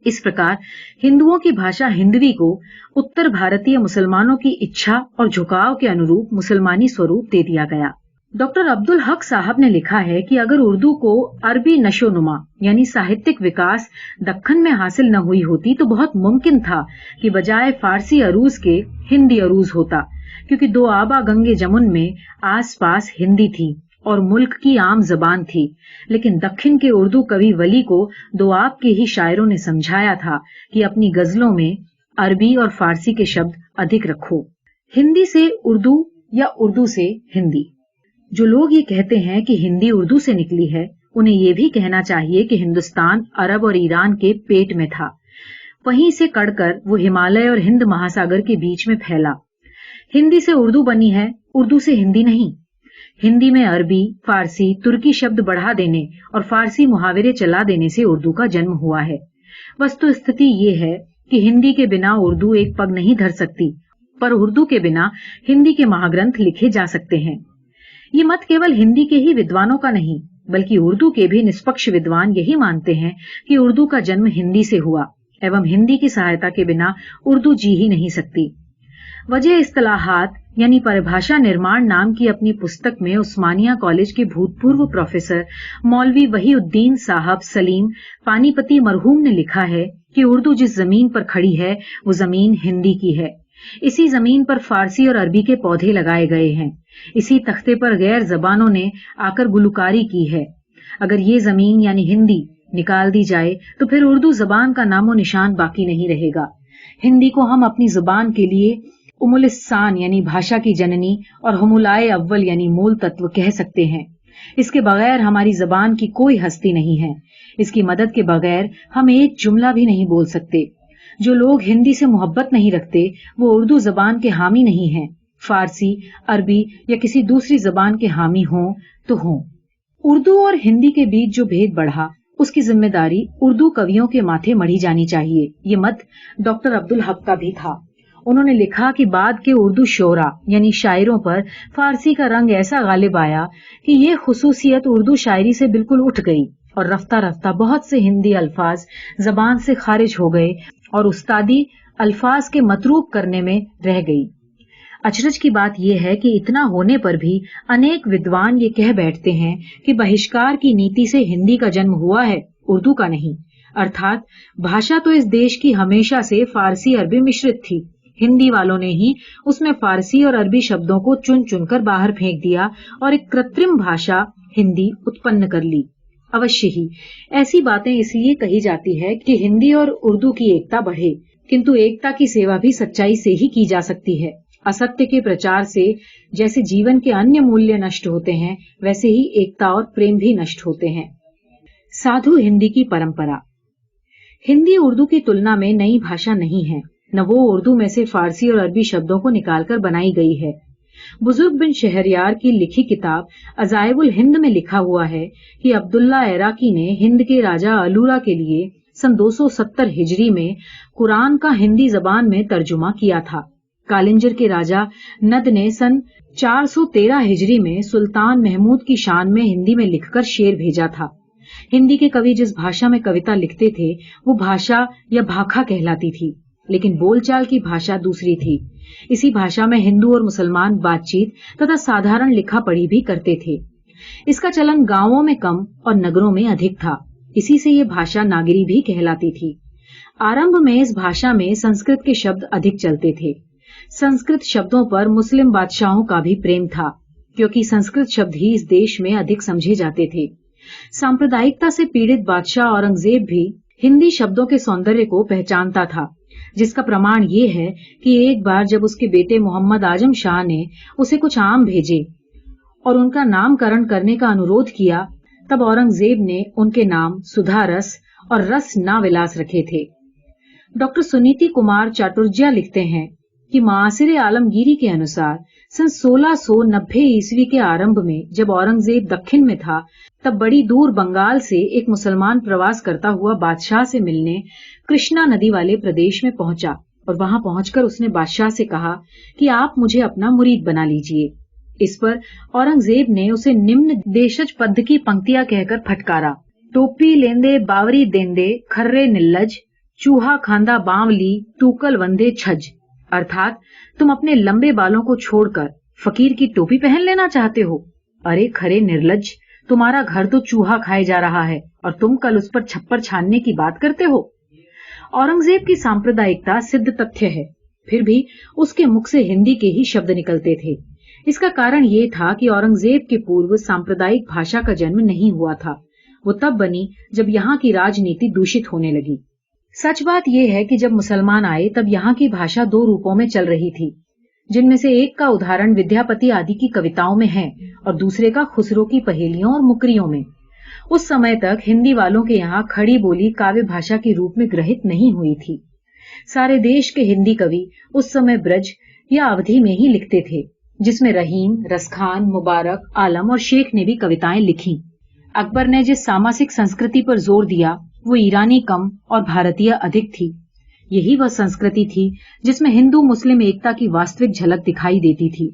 इस प्रकार हिंदुओं की भाषा हिंदवी को उत्तर भारतीय मुसलमानों की इच्छा और झुकाव के अनुरूप मुसलमानी स्वरूप दे दिया गया। डॉक्टर अब्दुल हक साहब ने लिखा है कि अगर उर्दू को अरबी नशोनुमा यानी साहित्यिक विकास दक्खन में हासिल न हुई होती तो बहुत मुमकिन था कि बजाय फारसी अरूज के हिंदी अरूज होता, क्योंकि दो आबा गंगे जमुन में आसपास हिंदी थी और मुल्क की आम जबान थी। लेकिन दक्षिण के उर्दू कवि वली को दोआब के ही शायरों ने समझाया था कि अपनी गजलों में अरबी और फारसी के शब्द अधिक रखो। हिंदी से उर्दू या उर्दू से हिंदी। जो लोग ये कहते हैं कि हिंदी उर्दू से निकली है, उन्हें ये भी कहना चाहिए कि हिंदुस्तान अरब और ईरान के पेट में था, वहीं से कड़कर वो हिमालय और हिंद महासागर के बीच में फैला। हिंदी से उर्दू बनी है, उर्दू से हिंदी नहीं। हिंदी में अरबी, फारसी, तुर्की शब्द बढ़ा देने और फारसी मुहावरे चला देने से उर्दू का जन्म हुआ है। वस्तु स्थिति ये है कि हिंदी के बिना उर्दू एक पग नहीं धर सकती, पर उर्दू के बिना हिंदी के महाग्रंथ लिखे जा सकते हैं। ये मत केवल हिंदी के ही विद्वानों का नहीं, बल्कि उर्दू के भी निष्पक्ष विद्वान यही मानते हैं कि उर्दू का जन्म हिंदी से हुआ एवं हिंदी की सहायता के बिना उर्दू जी ही नहीं सकती। वजह इस्तिलाहात यानी परिभाषा निर्माण नाम की अपनी पुस्तक में उस्मानिया कॉलेज के भूतपूर्व प्रोफेसर मौलवी वहीउद्दीन साहब सलीम पानीपती मरहूम ने लिखा है कि उर्दू जिस जमीन पर खड़ी है वो जमीन हिंदी की है। इसी जमीन पर फारसी और अरबी के पौधे लगाए गए हैं। इसी तख्ते पर गैर जबानों ने आकर गुलकारी की है। अगर ये जमीन यानी हिंदी निकाल दी जाए तो फिर उर्दू जबान का नामो निशान बाकी नहीं रहेगा। हिंदी को हम अपनी जुबान के लिए उमुलिस्सान यानी भाषा की जननी और हुमुलाए अव्वल यानी मूल तत्व कह सकते हैं। इसके बगैर हमारी जबान की कोई हस्ती नहीं है। इसकी मदद के बगैर हम एक जुमला भी नहीं बोल सकते। जो लोग हिंदी से मोहब्बत नहीं रखते वो उर्दू जबान के हामी नहीं हैं। फारसी, अरबी या किसी दूसरी जबान के हामी हों तो हों। उर्दू और हिंदी के बीच जो भेद बढ़ा उसकी जिम्मेदारी उर्दू कवियों के माथे मढ़ी जानी चाहिए। ये मत डॉक्टर अब्दुल हक का भी था। उन्होंने लिखा कि बाद के उर्दू शोरा यानी शायरों पर फारसी का रंग ऐसा गालिब आया कि ये खुसूसियत उर्दू शायरी से बिल्कुल उठ गई और रफ्ता रफ्ता बहुत से हिंदी अल्फाज जबान से खारिज हो गए और उस्तादी अल्फाज के मतरूक करने में रह गई। अचरज की बात यह है कि इतना होने पर भी अनेक विद्वान ये कह बैठते हैं कि बहिष्कार की नीति से हिंदी का जन्म हुआ है, उर्दू का नहीं। अर्थात भाषा तो इस देश की हमेशा से फारसी अरबी मिश्रित थी। हिंदी वालों ने ही उसमें फारसी और अरबी शब्दों को चुन चुनकर बाहर फेंक दिया और एक कृत्रिम भाषा हिंदी उत्पन्न कर ली। अवश्य ही ऐसी बातें इसलिए कही जाती है कि हिंदी और उर्दू की एकता बढ़े, किंतु एकता की सेवा भी सच्चाई से ही की जा सकती है। असत्य के प्रचार से जैसे जीवन के अन्य मूल्य नष्ट होते हैं, वैसे ही एकता और प्रेम भी नष्ट होते हैं। साधु हिंदी की परंपरा। हिंदी उर्दू की तुलना में नई भाषा नहीं है, न वो उर्दू में से फारसी और अरबी शब्दों को निकालकर बनाई गई है। बुजुर्ग बिन शहरयार की लिखी किताब अजायबुल हिंद में लिखा हुआ है कि अब्दुल्ला इराकी ने हिंद के राजा अलूरा के लिए सन 270 हिजरी में कुरान का हिंदी जबान में तर्जुमा किया था। कालिंजर के राजा नद ने सन 413 हिजरी में सुल्तान महमूद की शान में हिंदी में लिखकर शेर भेजा था। हिंदी के कवि जिस भाषा में कविता लिखते थे वो भाषा या भाखा कहलाती थी, लेकिन बोलचाल की भाषा दूसरी थी। इसी भाषा में हिंदू और मुसलमान बातचीत तथा साधारण लिखा पढ़ी भी करते थे। इसका चलन गांवों में कम और नगरों में अधिक था। इसी से ये भाषा नागरी भी कहलाती थी। आरंभ में इस भाषा में संस्कृत के शब्द अधिक चलते थे। संस्कृत शब्दों पर मुस्लिम बादशाहों का भी प्रेम था, क्योंकि संस्कृत शब्द ही इस देश में अधिक समझे जाते थे। सांप्रदायिकता से पीड़ित बादशाह औरंगजेब भी हिंदी शब्दों के सौंदर्य को पहचानता था, जिसका प्रमाण ये है कि एक बार जब उसके बेटे मोहम्मद आजम शाह ने उसे कुछ आम भेजे और उनका नामकरण करने का अनुरोध किया, तब औरंगजेब ने उनके नाम सुधा रस और रस ना विलास रखे थे। डॉक्टर सुनीति कुमार चाटुर्जिया लिखते हैं कि मुआसिर आलमगीरी के अनुसार सन 1690 ईस्वी के आरंभ में जब औरंगजेब दक्षिण में था, तब बड़ी दूर बंगाल से एक मुसलमान प्रवास करता हुआ बादशाह से मिलने कृष्णा नदी वाले प्रदेश में पहुंचा और वहां पहुंचकर उसने बादशाह से कहा कि आप मुझे अपना मुरीद बना लीजिए। इस पर औरंगजेब ने उसे निम्न देशज पद की पंक्तियां कहकर फटकारा। टोपी लेंदे बावरी देंदे खर्रे निल्लज, चूहा खांदा बावली तूकल वंदे छज। अर्थात तुम अपने लंबे बालों को छोड़कर फकीर की टोपी पहन लेना चाहते हो। अरे खरे निर्लज, तुम्हारा घर तो चूहा खाए जा रहा है और तुम कल उस पर छप्पर छानने की बात करते हो। औरंगजेब की सांप्रदायिकता सिद्ध तथ्य है, फिर भी उसके मुख से हिंदी के ही शब्द निकलते थे। इसका कारण ये था कि औरंगजेब के पूर्व सांप्रदायिक भाषा का जन्म नहीं हुआ था। वो तब बनी जब यहाँ की राजनीति दूषित होने लगी। सच बात यह है कि जब मुसलमान आए तब यहाँ की भाषा दो रूपों में चल रही थी, जिनमें से एक का उदाहरण विद्यापति आदि की कविताओं में है और दूसरे का खुसरो की पहेलियों और मुकरियों में। उस समय तक हिंदी वालों के यहाँ खड़ी बोली काव्य भाषा के रूप में ग्रहित नहीं हुई थी। सारे देश के हिंदी कवि उस समय ब्रज या अवधि में ही लिखते थे, जिसमें रहीम, रसखान, मुबारक, आलम और शेख ने भी कविताएं लिखी। अकबर ने जिस सामासिक संस्कृति पर जोर दिया वो ईरानी कम और भारतीय अधिक थी। यही वह संस्कृति थी जिसमें हिंदू मुस्लिम एकता की वास्तविक झलक दिखाई देती थी।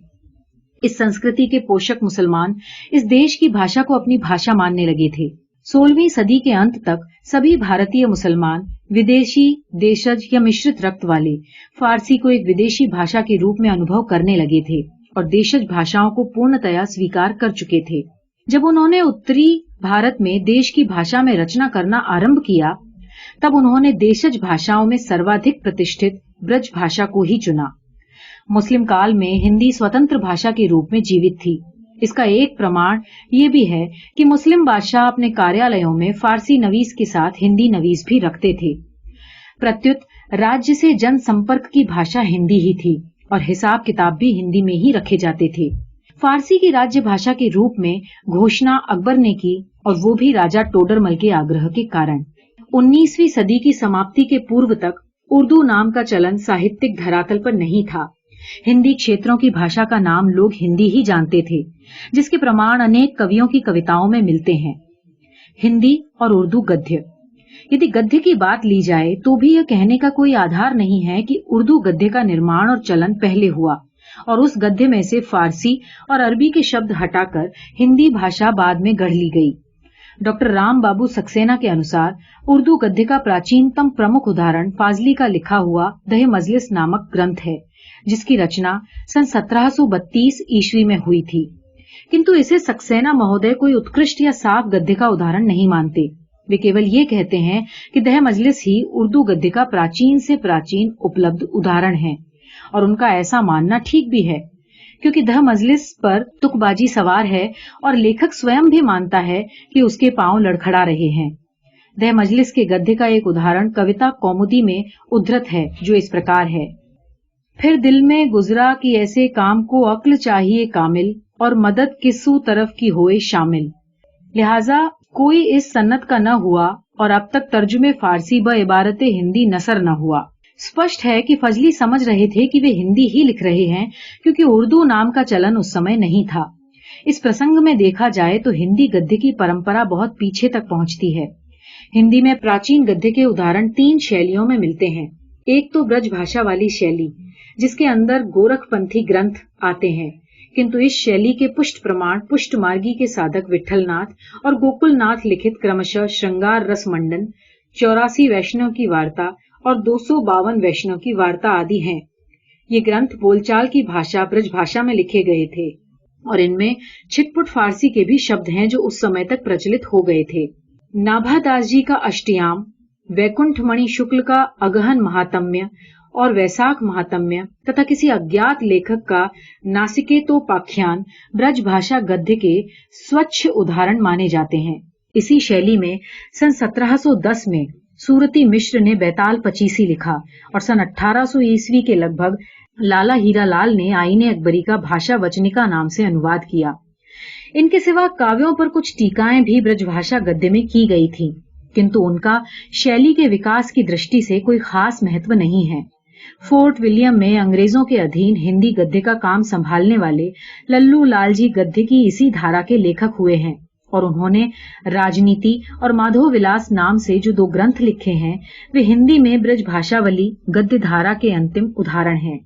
इस संस्कृति के पोषक मुसलमान इस देश की भाषा को अपनी भाषा मानने लगे थे। 16वीं सदी के अंत तक सभी भारतीय मुसलमान विदेशी, देशज या मिश्रित रक्त वाले फारसी को एक विदेशी भाषा के रूप में अनुभव करने लगे थे और देशज भाषाओं को पूर्णतया स्वीकार कर चुके थे। जब उन्होंने उत्तरी भारत में देश की भाषा में रचना करना आरंभ किया, तब उन्होंने देशज भाषाओं में सर्वाधिक प्रतिष्ठित ब्रज भाषा को ही चुना। मुस्लिम काल में हिंदी स्वतंत्र भाषा के रूप में जीवित थी। इसका एक प्रमाण ये भी है कि मुस्लिम बादशाह अपने कार्यालयों में फारसी नवीस के साथ हिंदी नवीस भी रखते थे। प्रत्युत राज्य से जनसंपर्क की भाषा हिंदी ही थी और हिसाब किताब भी हिंदी में ही रखे जाते थे। फारसी की राज्य भाषा के रूप में घोषणा अकबर ने की और वो भी राजा टोडरमल के आग्रह के कारण। 19वीं सदी की समाप्ति के पूर्व तक उर्दू नाम का चलन साहित्यिक धरातल पर नहीं था। हिंदी क्षेत्रों की भाषा का नाम लोग हिंदी ही जानते थे, जिसके प्रमाण अनेक कवियों की कविताओं में मिलते हैं। हिंदी और उर्दू गद्य। यदि गद्य की बात ली जाए तो भी यह कहने का कोई आधार नहीं है कि उर्दू गद्य का निर्माण और चलन पहले हुआ और उस गद्य में से फारसी और अरबी के शब्द हटाकर हिंदी भाषा बाद में गढ़ ली गई। डॉक्टर राम बाबू सक्सेना के अनुसार उर्दू गद्य का प्राचीनतम प्रमुख उदाहरण फाजली का लिखा हुआ दहे मजलिस नामक ग्रंथ है, जिसकी रचना सन 1732 ईस्वी में हुई थी। किंतु इसे सक्सेना महोदय कोई उत्कृष्ट या साफ गद्य का उदाहरण नहीं मानते। वे केवल ये कहते हैं कि दहे मजलिस ही उर्दू गद्य का प्राचीन से प्राचीन उपलब्ध उदाहरण है और उनका ऐसा मानना ठीक भी है, क्योंकि दह मजलिस पर तुकबाजी सवार है और लेखक स्वयं भी मानता है कि उसके पांव लड़खड़ा रहे हैं। दह मजलिस के गद्य का एक उदाहरण कविता कौमुदी में उद्धृत है, जो इस प्रकार है। फिर दिल में गुजरा कि ऐसे काम को अक्ल चाहिए कामिल और मदद किस्सू तरफ की होए शामिल। लिहाजा कोई इस सन्नत का न हुआ और अब तक तर्जुमे फारसी ब इबारत हिंदी नसर न हुआ। स्पष्ट है कि फजली समझ रहे थे कि वे हिंदी ही लिख रहे हैं, क्योंकि उर्दू नाम का चलन उस समय नहीं था। इस प्रसंग में देखा जाए तो हिंदी गद्य की परंपरा बहुत पीछे तक पहुंचती है। हिंदी में प्राचीन गद्य के उदाहरण 3 शैलियों में मिलते हैं। एक तो ब्रज भाषा वाली शैली, जिसके अंदर गोरखपंथी ग्रंथ आते हैं, किंतु इस शैली के पुष्ट प्रमाण पुष्ट मार्गी के साधक विठलनाथ और गोकुलनाथ लिखित क्रमशः श्रृंगार रस मंडन, 84 वैष्णव की वार्ता और 252 वैष्णव की वार्ता आदि हैं। ये ग्रंथ बोलचाल की भाषा ब्रज भाषा में लिखे गए थे और इनमें छिटपुट फारसी के भी शब्द हैं जो उस समय तक प्रचलित हो गए थे। नाभादास जी का अष्टयाम, वैकुंठ मणि शुक्ल का अगहन महात्म्य और वैसाख महात्म्य तथा किसी अज्ञात लेखक का नासिकेतोपाख्यान ब्रज भाषा गद्य के स्वच्छ उदाहरण माने जाते हैं। इसी शैली में सन 1710 में सूरती मिश्र ने बैताल पचीसी लिखा और सन 1800 ईस्वी के लगभग लाला हीरालाल ने आईने अकबरी का भाषा वचनिका नाम से अनुवाद किया। इनके सिवा काव्यों पर कुछ टीकाएं भी ब्रजभाषा गद्य में की गई थी, किंतु उनका शैली के विकास की दृष्टि से कोई खास महत्व नहीं है। फोर्ट विलियम में अंग्रेजों के अधीन हिंदी गद्य का काम संभालने वाले लल्लू लाल जी गद्य की इसी धारा के लेखक हुए हैं और उन्होंने राजनीति और माधव विलास नाम से जो 2 ग्रंथ लिखे हैं वे हिंदी में ब्रजभाषावली गद्य धारा के अंतिम उदाहरण हैं।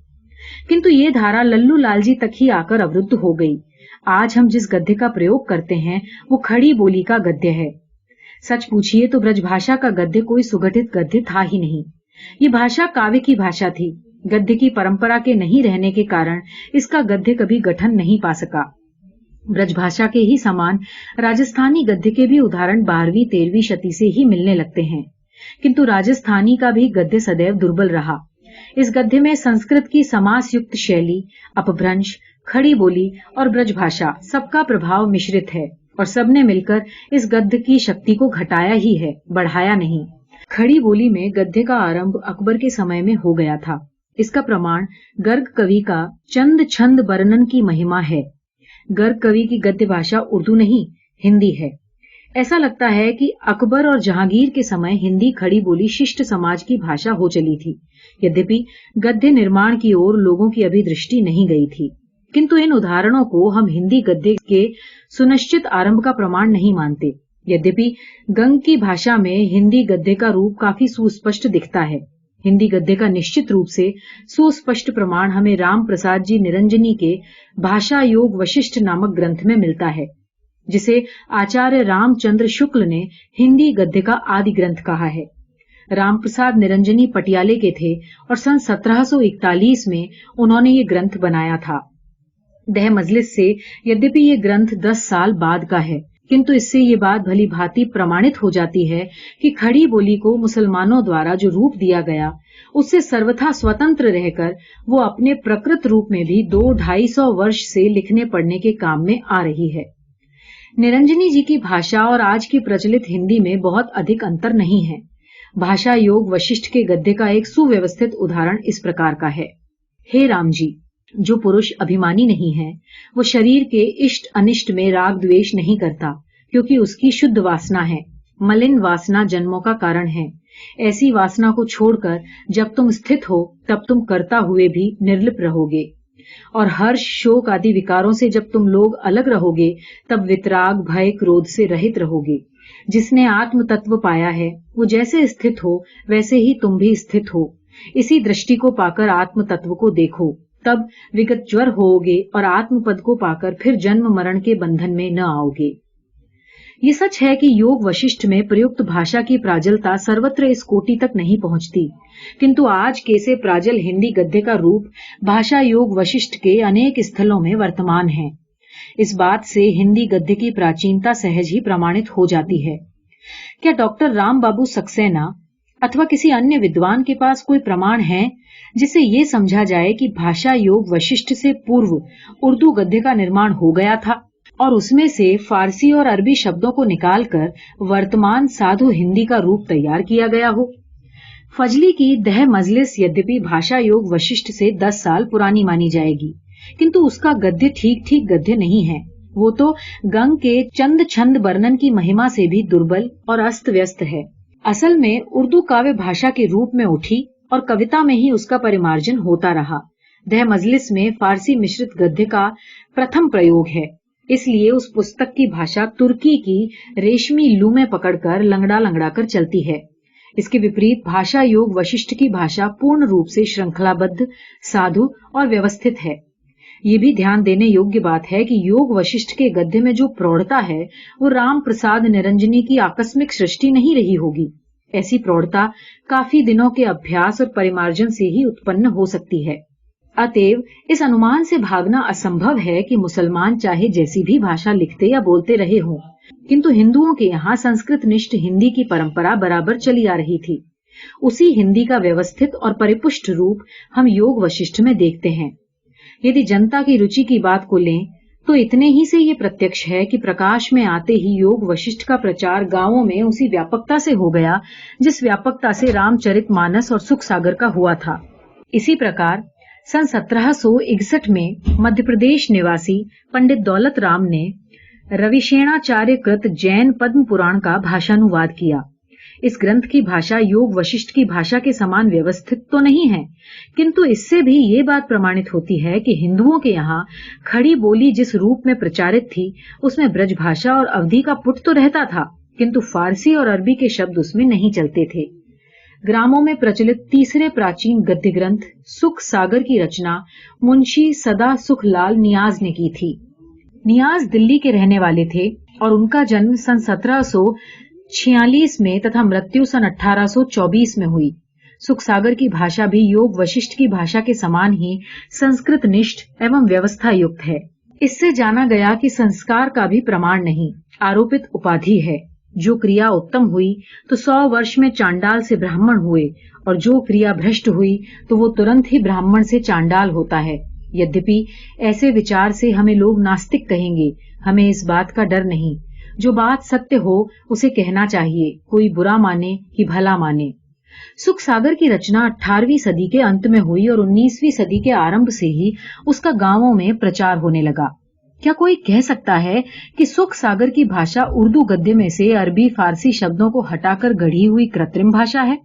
किंतु ये धारा लल्लू लाल जी तक ही आकर अवरुद्ध हो गई। आज हम जिस गद्य का प्रयोग करते हैं वो खड़ी बोली का गद्य है। सच पूछिए तो ब्रजभाषा का गद्य कोई सुगठित गद्य था ही नहीं। ये भाषा काव्य की भाषा थी। गद्य की परंपरा के नहीं रहने के कारण इसका गद्य कभी गठन नहीं पा सका। ब्रजभाषा के ही समान राजस्थानी गद्य के भी उदाहरण 12वीं 13वीं शती से ही मिलने लगते हैं, किंतु राजस्थानी का भी गद्य सदैव दुर्बल रहा। इस गद्य में संस्कृत की समास युक्त शैली, अपभ्रंश, खड़ी बोली और ब्रजभाषा सबका प्रभाव मिश्रित है और सबने मिलकर इस गद्य की शक्ति को घटाया ही है, बढ़ाया नहीं। खड़ी बोली में गद्य का आरंभ अकबर के समय में हो गया था। इसका प्रमाण गर्ग कवि का चंद छंद वर्णन की महिमा है। गर्ग कवि की गद्य भाषा उर्दू नहीं, हिंदी है। ऐसा लगता है कि अकबर और जहांगीर के समय हिंदी खड़ी बोली शिष्ट समाज की भाषा हो चली थी। यद्यपि गद्य निर्माण की ओर लोगों की अभी दृष्टि नहीं गई थी, किंतु इन उदाहरणों को हम हिंदी गद्य के सुनिश्चित आरंभ का प्रमाण नहीं मानते। यद्यपि गंग की भाषा में हिंदी गद्य का रूप काफी सुस्पष्ट दिखता है। हिंदी गद्य का निश्चित रूप से सुस्पष्ट प्रमाण हमें राम प्रसाद जी निरंजनी के भाषा योग वशिष्ठ नामक ग्रंथ में मिलता है, जिसे आचार्य रामचंद्र शुक्ल ने हिंदी गद्य का आदि ग्रंथ कहा है। राम प्रसाद निरंजनी पटियाले के थे और सन 1741 में उन्होंने ये ग्रंथ बनाया था। दह मजलिस से यद्यपि ये ग्रंथ 10 साल बाद का है, किंतु इससे ये बात भली भांति प्रमाणित हो जाती है कि खड़ी बोली को मुसलमानों द्वारा जो रूप दिया गया उससे सर्वथा स्वतंत्र रहकर वो अपने प्रकृत रूप में भी 200-250 वर्ष से लिखने पढ़ने के काम में आ रही है। निरंजनी जी की भाषा और आज की प्रचलित हिंदी में बहुत अधिक अंतर नहीं है। भाषा योग वशिष्ठ के गद्य का एक सुव्यवस्थित उदाहरण इस प्रकार का है। हे राम जी, जो पुरुष अभिमानी नहीं है वो शरीर के इष्ट अनिष्ट में राग द्वेष नहीं करता, क्योंकि उसकी शुद्ध वासना है। मलिन वासना जन्मों का कारण है। ऐसी वासना को छोड़कर जब तुम स्थित हो तब तुम करता हुए भी निर्लिप्त रहोगे, और हर्ष शोक आदि विकारों से जब तुम लोग अलग रहोगे तब वितराग भय क्रोध से रहित रहोगे। जिसने आत्म तत्व पाया है वो जैसे स्थित हो वैसे ही तुम भी स्थित हो। इसी दृष्टि को पाकर आत्म तत्व को देखो, तब विगत ज्वर होोगे और आत्म पद को पाकर फिर जन्म मरण के बंधन में न आओगे। ये सच है कि योग वशिष्ठ में प्रयुक्त भाषा की प्राजलता सर्वत्र इस कोटि तक नहीं पहुंचती, किंतु आज के से प्राजल हिंदी गद्य का रूप भाषा योग वशिष्ठ के अनेक स्थलों में वर्तमान है। इस बात से हिंदी गद्य की प्राचीनता सहज ही प्रमाणित हो जाती है। क्या डॉक्टर राम बाबू सक्सेना अथवा किसी अन्य विद्वान के पास कोई प्रमाण है जिससे ये समझा जाए कि भाषा योग वशिष्ठ से पूर्व उर्दू गद्य का निर्माण हो गया था और उसमें से फारसी और अरबी शब्दों को निकालकर वर्तमान साधु हिंदी का रूप तैयार किया गया हो? फजली की दह मजलिस यद्यपि भाषा योग वशिष्ठ से 10 साल पुरानी मानी जाएगी, किंतु उसका गद्य ठीक ठीक गद्य नहीं है। वो तो गंग के चंद छंद वर्णन की महिमा से भी दुर्बल और अस्त व्यस्त है। असल में उर्दू काव्य भाषा के रूप में उठी और कविता में ही उसका परिमार्जन होता रहा। दह मजलिस में फारसी मिश्रित गद्य का प्रथम प्रयोग है, इसलिए उस पुस्तक की भाषा तुर्की की रेशमी लूमें पकड़कर लंगड़ा लंगड़ा कर चलती है। इसके विपरीत भाषा योग वशिष्ठ की भाषा पूर्ण रूप से श्रृंखलाबद्ध, साधु और व्यवस्थित है। ये भी ध्यान देने योग्य बात है कि योग वशिष्ठ के गद्य में जो प्रौढ़ता है वो राम प्रसाद निरंजनी की आकस्मिक सृष्टि नहीं रही होगी। ऐसी प्रौढ़ता काफी दिनों के अभ्यास और परिमार्जन से ही उत्पन्न हो सकती है। अतएव इस अनुमान से भागना असंभव है कि मुसलमान चाहे जैसी भी भाषा लिखते या बोलते रहे हों, किंतु हिंदुओं के यहाँ संस्कृत निष्ठ हिंदी की परंपरा बराबर चली आ रही थी। उसी हिंदी का व्यवस्थित और परिपुष्ट रूप हम योग वशिष्ठ में देखते हैं। यदि जनता की रुचि की बात को लें तो इतने ही से ये प्रत्यक्ष है कि प्रकाश में आते ही योग वशिष्ठ का प्रचार गांवों में उसी व्यापकता से हो गया जिस व्यापकता से रामचरितमानस और सुख सागर का हुआ था। इसी प्रकार सन 1761 में मध्य प्रदेश निवासी पंडित दौलत राम ने रविशेणाचार्य कृत जैन पद्म पुराण का भाषानुवाद किया। इस ग्रंथ की भाषा योग वशिष्ठ की भाषा के समान व्यवस्थित तो नहीं है, किंतु इससे भी ये बात प्रमाणित होती है कि हिंदुओं के यहाँ खड़ी बोली जिस रूप में प्रचारित थी उसमें ब्रज भाषा और अवधी का पुट तो रहता था, किंतु फारसी और अरबी के शब्द उसमें नहीं चलते थे। ग्रामों में प्रचलित तीसरे प्राचीन गद्य ग्रंथ सुख सागर की रचना मुंशी सदा सुख लाल नियाज ने की थी। नियाज दिल्ली के रहने वाले थे और उनका जन्म सन 1746 में तथा मृत्यु सन 1824 में हुई। सुख सागर की भाषा भी योग वशिष्ठ की भाषा के समान ही संस्कृत निष्ठ एवं व्यवस्था युक्त है। इससे जाना गया कि संस्कार का भी प्रमाण नहीं, आरोपित उपाधि है। जो क्रिया उत्तम हुई तो 100 वर्ष में चांडाल से ब्राह्मण हुए और जो क्रिया भ्रष्ट हुई तो वो तुरंत ही ब्राह्मण से चांडाल होता है। यद्यपि ऐसे विचार से हमें लोग नास्तिक कहेंगे, हमें इस बात का डर नहीं। जो बात सत्य हो उसे कहना चाहिए, कोई बुरा माने कि भला माने। सुख सागर की रचना 18वीं सदी के अंत में हुई और 19वीं सदी के आरंभ से ही उसका गांवों में प्रचार होने लगा। क्या कोई कह सकता है कि सुख सागर की भाषा उर्दू गद्य में से अरबी फारसी शब्दों को हटाकर गढ़ी हुई कृत्रिम भाषा है?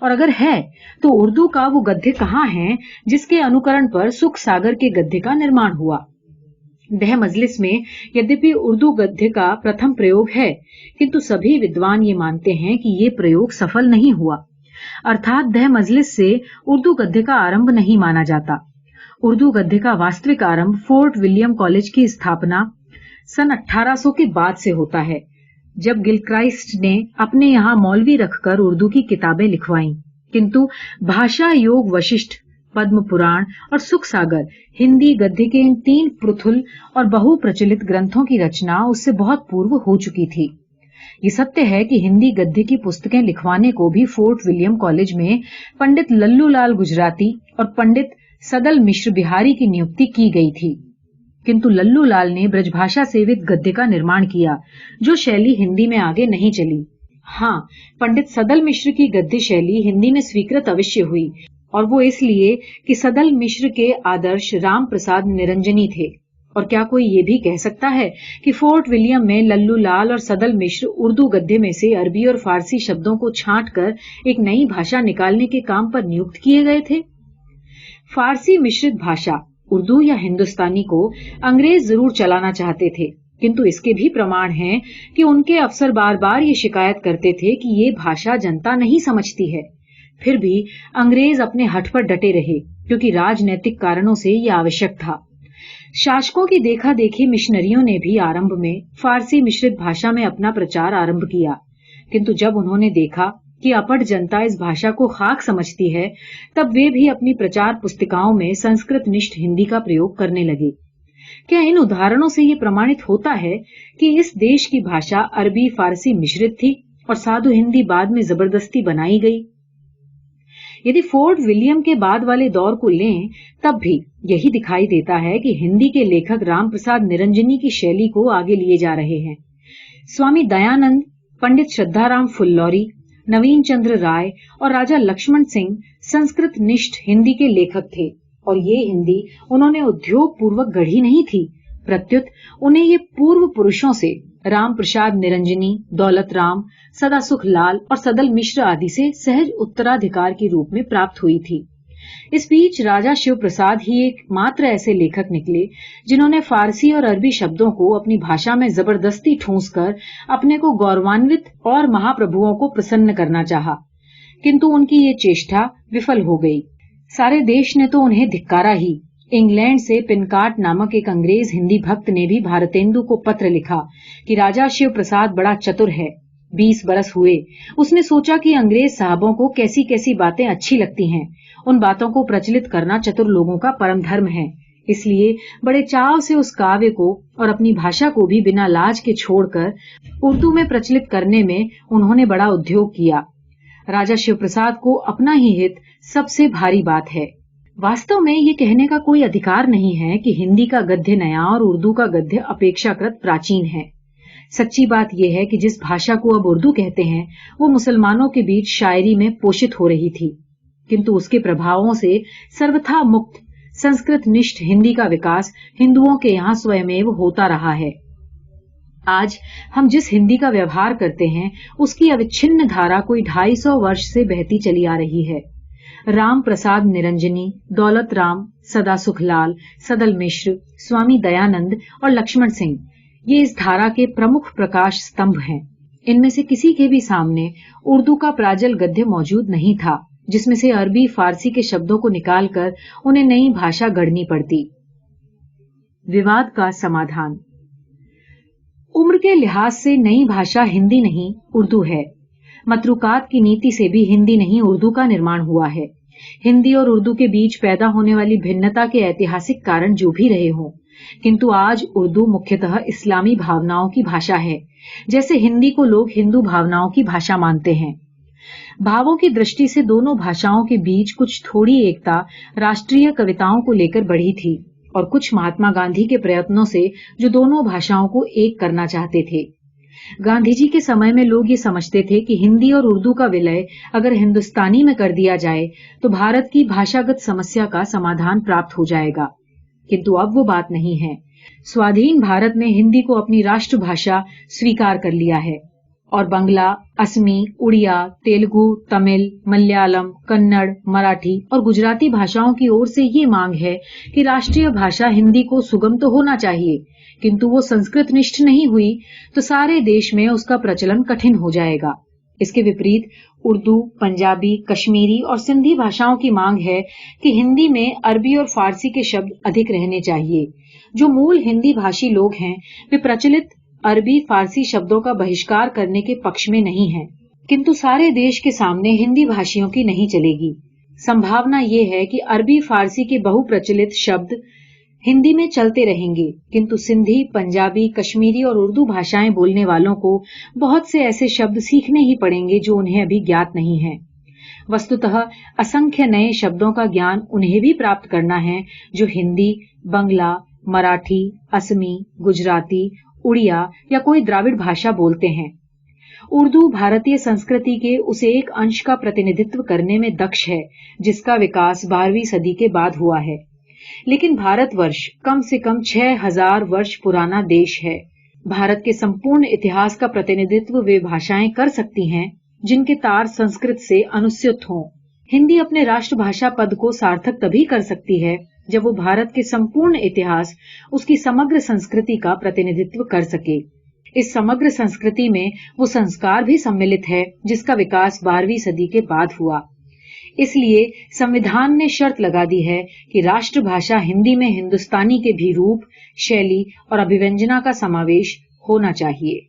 और अगर है तो उर्दू का वो गद्य कहाँ है जिसके अनुकरण पर सुख सागर के गद्य का निर्माण हुआ? दह मजलिस में यद्यपि उर्दू गद्य का प्रथम प्रयोग है, किंतु सभी विद्वान ये मानते हैं कि ये प्रयोग सफल नहीं हुआ। अर्थात दह मजलिस से उर्दू गद्य का आरंभ नहीं माना जाता। उर्दू गद्य का वास्तविक आरंभ फोर्ट विलियम कॉलेज की स्थापना सन 1800 के बाद से होता है, जब गिलक्राइस्ट ने अपने यहाँ मौलवी रखकर उर्दू की किताबें लिखवाईं। किंतु भाषा योग वशिष्ठ, पद्म पुराण और सुख सागर हिंदी गद्य के इन 3 पृथुल और बहुप्रचलित ग्रंथों की रचना उससे बहुत पूर्व हो चुकी थी। ये सत्य है कि हिंदी गद्य की पुस्तकें लिखवाने को भी फोर्ट विलियम कॉलेज में पंडित लल्लू लाल गुजराती और पंडित सदल मिश्र बिहारी की नियुक्ति की गई थी, किंतु लल्लू लाल ने ब्रजभाषा सेवित गद्य का निर्माण किया, जो शैली हिंदी में आगे नहीं चली। हाँ, पंडित सदल मिश्र की गद्य शैली हिंदी में स्वीकृत अवश्य हुई, और वो इसलिए कि सदल मिश्र के आदर्श राम प्रसाद निरंजनी थे। और क्या कोई ये भी कह सकता है कि फोर्ट विलियम में लल्लू लाल और सदल मिश्र उर्दू गद्य में से अरबी और फारसी शब्दों को छांट कर एक नई भाषा निकालने के काम पर नियुक्त किए गए थे? फारसी मिश्रित भाषा उर्दू या हिंदुस्तानी को अंग्रेज जरूर चलाना चाहते थे, किंतु इसके भी प्रमाण हैं कि उनके अफसर बार बार ये शिकायत करते थे कि ये भाषा जनता नहीं समझती है। फिर भी अंग्रेज अपने हठ पर डटे रहे, क्योंकि राजनैतिक कारणों से ये आवश्यक था। शासकों की देखा देखी मिशनरियों ने भी आरंभ में फारसी मिश्रित भाषा में अपना प्रचार आरंभ किया, किंतु जब उन्होंने देखा कि अपढ़ जनता इस भाषा को खाक समझती है, तब वे भी अपनी प्रचार पुस्तिकाओं में संस्कृत निष्ठ हिंदी का प्रयोग करने लगे। क्या इन उदाहरणों से ये प्रमाणित होता है कि इस देश की भाषा अरबी फारसी मिश्रित थी और साधु हिंदी बाद में जबरदस्ती बनाई गई? यदि फोर्ट विलियम के बाद वाले दौर को लें, तब भी यही दिखाई देता है कि हिंदी के लेखक राम प्रसाद निरंजनी की शैली को आगे लिए जा रहे हैं। स्वामी दयानंद, पंडित श्रद्धाराम फुल्लौरी, नवीन चंद्र राय और राजा लक्ष्मण सिंह संस्कृत निष्ठ हिंदी के लेखक थे, और ये हिंदी उन्होंने उद्योग पूर्वक गढ़ी नहीं थी, प्रत्युत उन्हें ये पूर्व पुरुषों से राम प्रसाद निरंजनी, दौलत राम, सदा सुख लाल और सदल मिश्र आदि से सहज उत्तराधिकार के रूप में प्राप्त हुई थी। इस बीच राजा शिव प्रसाद ही एकमात्र ऐसे लेखक निकले जिन्होंने फारसी और अरबी शब्दों को अपनी भाषा में जबरदस्ती ठूंस कर अपने को गौरवान्वित और महाप्रभुओं को प्रसन्न करना चाहा, किंतु उनकी ये चेष्टा विफल हो गई। सारे देश ने तो उन्हें धिक्कारा ही। इंग्लैंड से पिनकाट नामक एक अंग्रेज हिंदी भक्त ने भी भारतेंदु को पत्र लिखा कि राजा शिव प्रसाद बड़ा चतुर है। 20 बरस हुए, उसने सोचा कि अंग्रेज साहबों को कैसी कैसी बातें अच्छी लगती हैं, उन बातों को प्रचलित करना चतुर लोगों का परम धर्म है। इसलिए बड़े चाव से उस काव्य को और अपनी भाषा को भी बिना लाज के छोड़कर उर्दू में प्रचलित करने में उन्होंने बड़ा उद्योग किया। राजा शिव प्रसाद को अपना ही हित सबसे भारी बात है। वास्तव में ये कहने का कोई अधिकार नहीं है कि हिंदी का गद्य नया और उर्दू का गद्य अपेक्षाकृत प्राचीन है। सच्ची बात यह है कि जिस भाषा को अब उर्दू कहते हैं वो मुसलमानों के बीच शायरी में पोषित हो रही थी, किंतु उसके प्रभावों से सर्वथा मुक्त संस्कृत निष्ठ हिंदी का विकास हिंदुओं के यहाँ स्वयमेव होता रहा है। आज हम जिस हिंदी का व्यवहार करते हैं उसकी अविच्छिन्न धारा कोई 250 वर्ष से बहती चली आ रही है। राम प्रसाद निरंजनी, दौलत राम, सदा सुखलाल, सदल मिश्र, स्वामी दयानंद और लक्ष्मण सिंह ये इस धारा के प्रमुख प्रकाश स्तंभ हैं। इनमें से किसी के भी सामने उर्दू का प्राजल गद्य मौजूद नहीं था, जिसमें से अरबी फारसी के शब्दों को निकालकर उन्हें नई भाषा गढ़नी पड़ती। विवाद का समाधान। उम्र के लिहाज से नई भाषा हिंदी नहीं उर्दू है। मतरुकात की नीति से भी हिंदी नहीं उर्दू का निर्माण हुआ है। हिंदी और उर्दू के बीच पैदा होने वाली भिन्नता के ऐतिहासिक कारण जो भी रहे हों, किंतु आज उर्दू मुख्यतः इस्लामी भावनाओं की भाषा है, जैसे हिंदी को लोग हिंदू भावनाओं की भाषा मानते हैं। भावों की दृष्टि से दोनों भाषाओं के बीच कुछ थोड़ी एकता राष्ट्रीय कविताओं को लेकर बढ़ी थी और कुछ महात्मा गांधी के प्रयत्नों से जो दोनों भाषाओं को एक करना चाहते थे। गांधी जी के समय में लोग ये समझते थे कि हिंदी और उर्दू का विलय अगर हिंदुस्तानी में कर दिया जाए तो भारत की भाषागत समस्या का समाधान प्राप्त हो जाएगा, किंतु अब वो बात नहीं है। स्वाधीन भारत ने हिंदी को अपनी राष्ट्रभाषा स्वीकार कर लिया है और बंगला, असमी, उड़िया, तेलुगु, तमिल, मलयालम, कन्नड़, मराठी और गुजराती भाषाओं की ओर से ये मांग है कि राष्ट्रीय भाषा हिंदी को सुगम तो होना चाहिए, किंतु वो संस्कृत निष्ठ नहीं हुई तो सारे देश में उसका प्रचलन कठिन हो जाएगा। इसके विपरीत उर्दू, पंजाबी, कश्मीरी और सिंधी भाषाओं की मांग है कि हिंदी में अरबी और फारसी के शब्द अधिक रहने चाहिए। जो मूल हिंदी भाषी लोग हैं वे प्रचलित अरबी फारसी शब्दों का बहिष्कार करने के पक्ष में नहीं है, किंतु सारे देश के सामने हिंदी भाषियों की नहीं चलेगी। संभावना ये है कि अरबी फारसी के बहुप्रचलित शब्द हिंदी में चलते रहेंगे, किंतु सिंधी, पंजाबी, कश्मीरी और उर्दू भाषाएं बोलने वालों को बहुत से ऐसे शब्द सीखने ही पड़ेंगे जो उन्हें अभी ज्ञात नहीं है। वस्तुतः असंख्य नए शब्दों का ज्ञान उन्हें भी प्राप्त करना है जो हिंदी, बंगला, मराठी, असमी, गुजराती, उड़िया या कोई द्राविड़ भाषा बोलते हैं। उर्दू भारतीय संस्कृति के उस एक अंश का प्रतिनिधित्व करने में दक्ष है जिसका विकास 12वीं सदी के बाद हुआ है, लेकिन भारतवर्ष कम से कम 6000 वर्ष पुराना देश है। भारत के संपूर्ण इतिहास का प्रतिनिधित्व वे भाषाएं कर सकती हैं जिनके तार संस्कृत से अनुस्यूत हों। हिंदी अपने राष्ट्रभाषा पद को सार्थक तभी कर सकती है जब वो भारत के संपूर्ण इतिहास, उसकी समग्र संस्कृति का प्रतिनिधित्व कर सके। इस समग्र संस्कृति में वो संस्कार भी सम्मिलित है जिसका विकास 12वीं सदी के बाद हुआ। इसलिए संविधान ने शर्त लगा दी है कि राष्ट्रभाषा हिंदी में हिंदुस्तानी के भी रूप, शैली और अभिव्यंजना का समावेश होना चाहिए।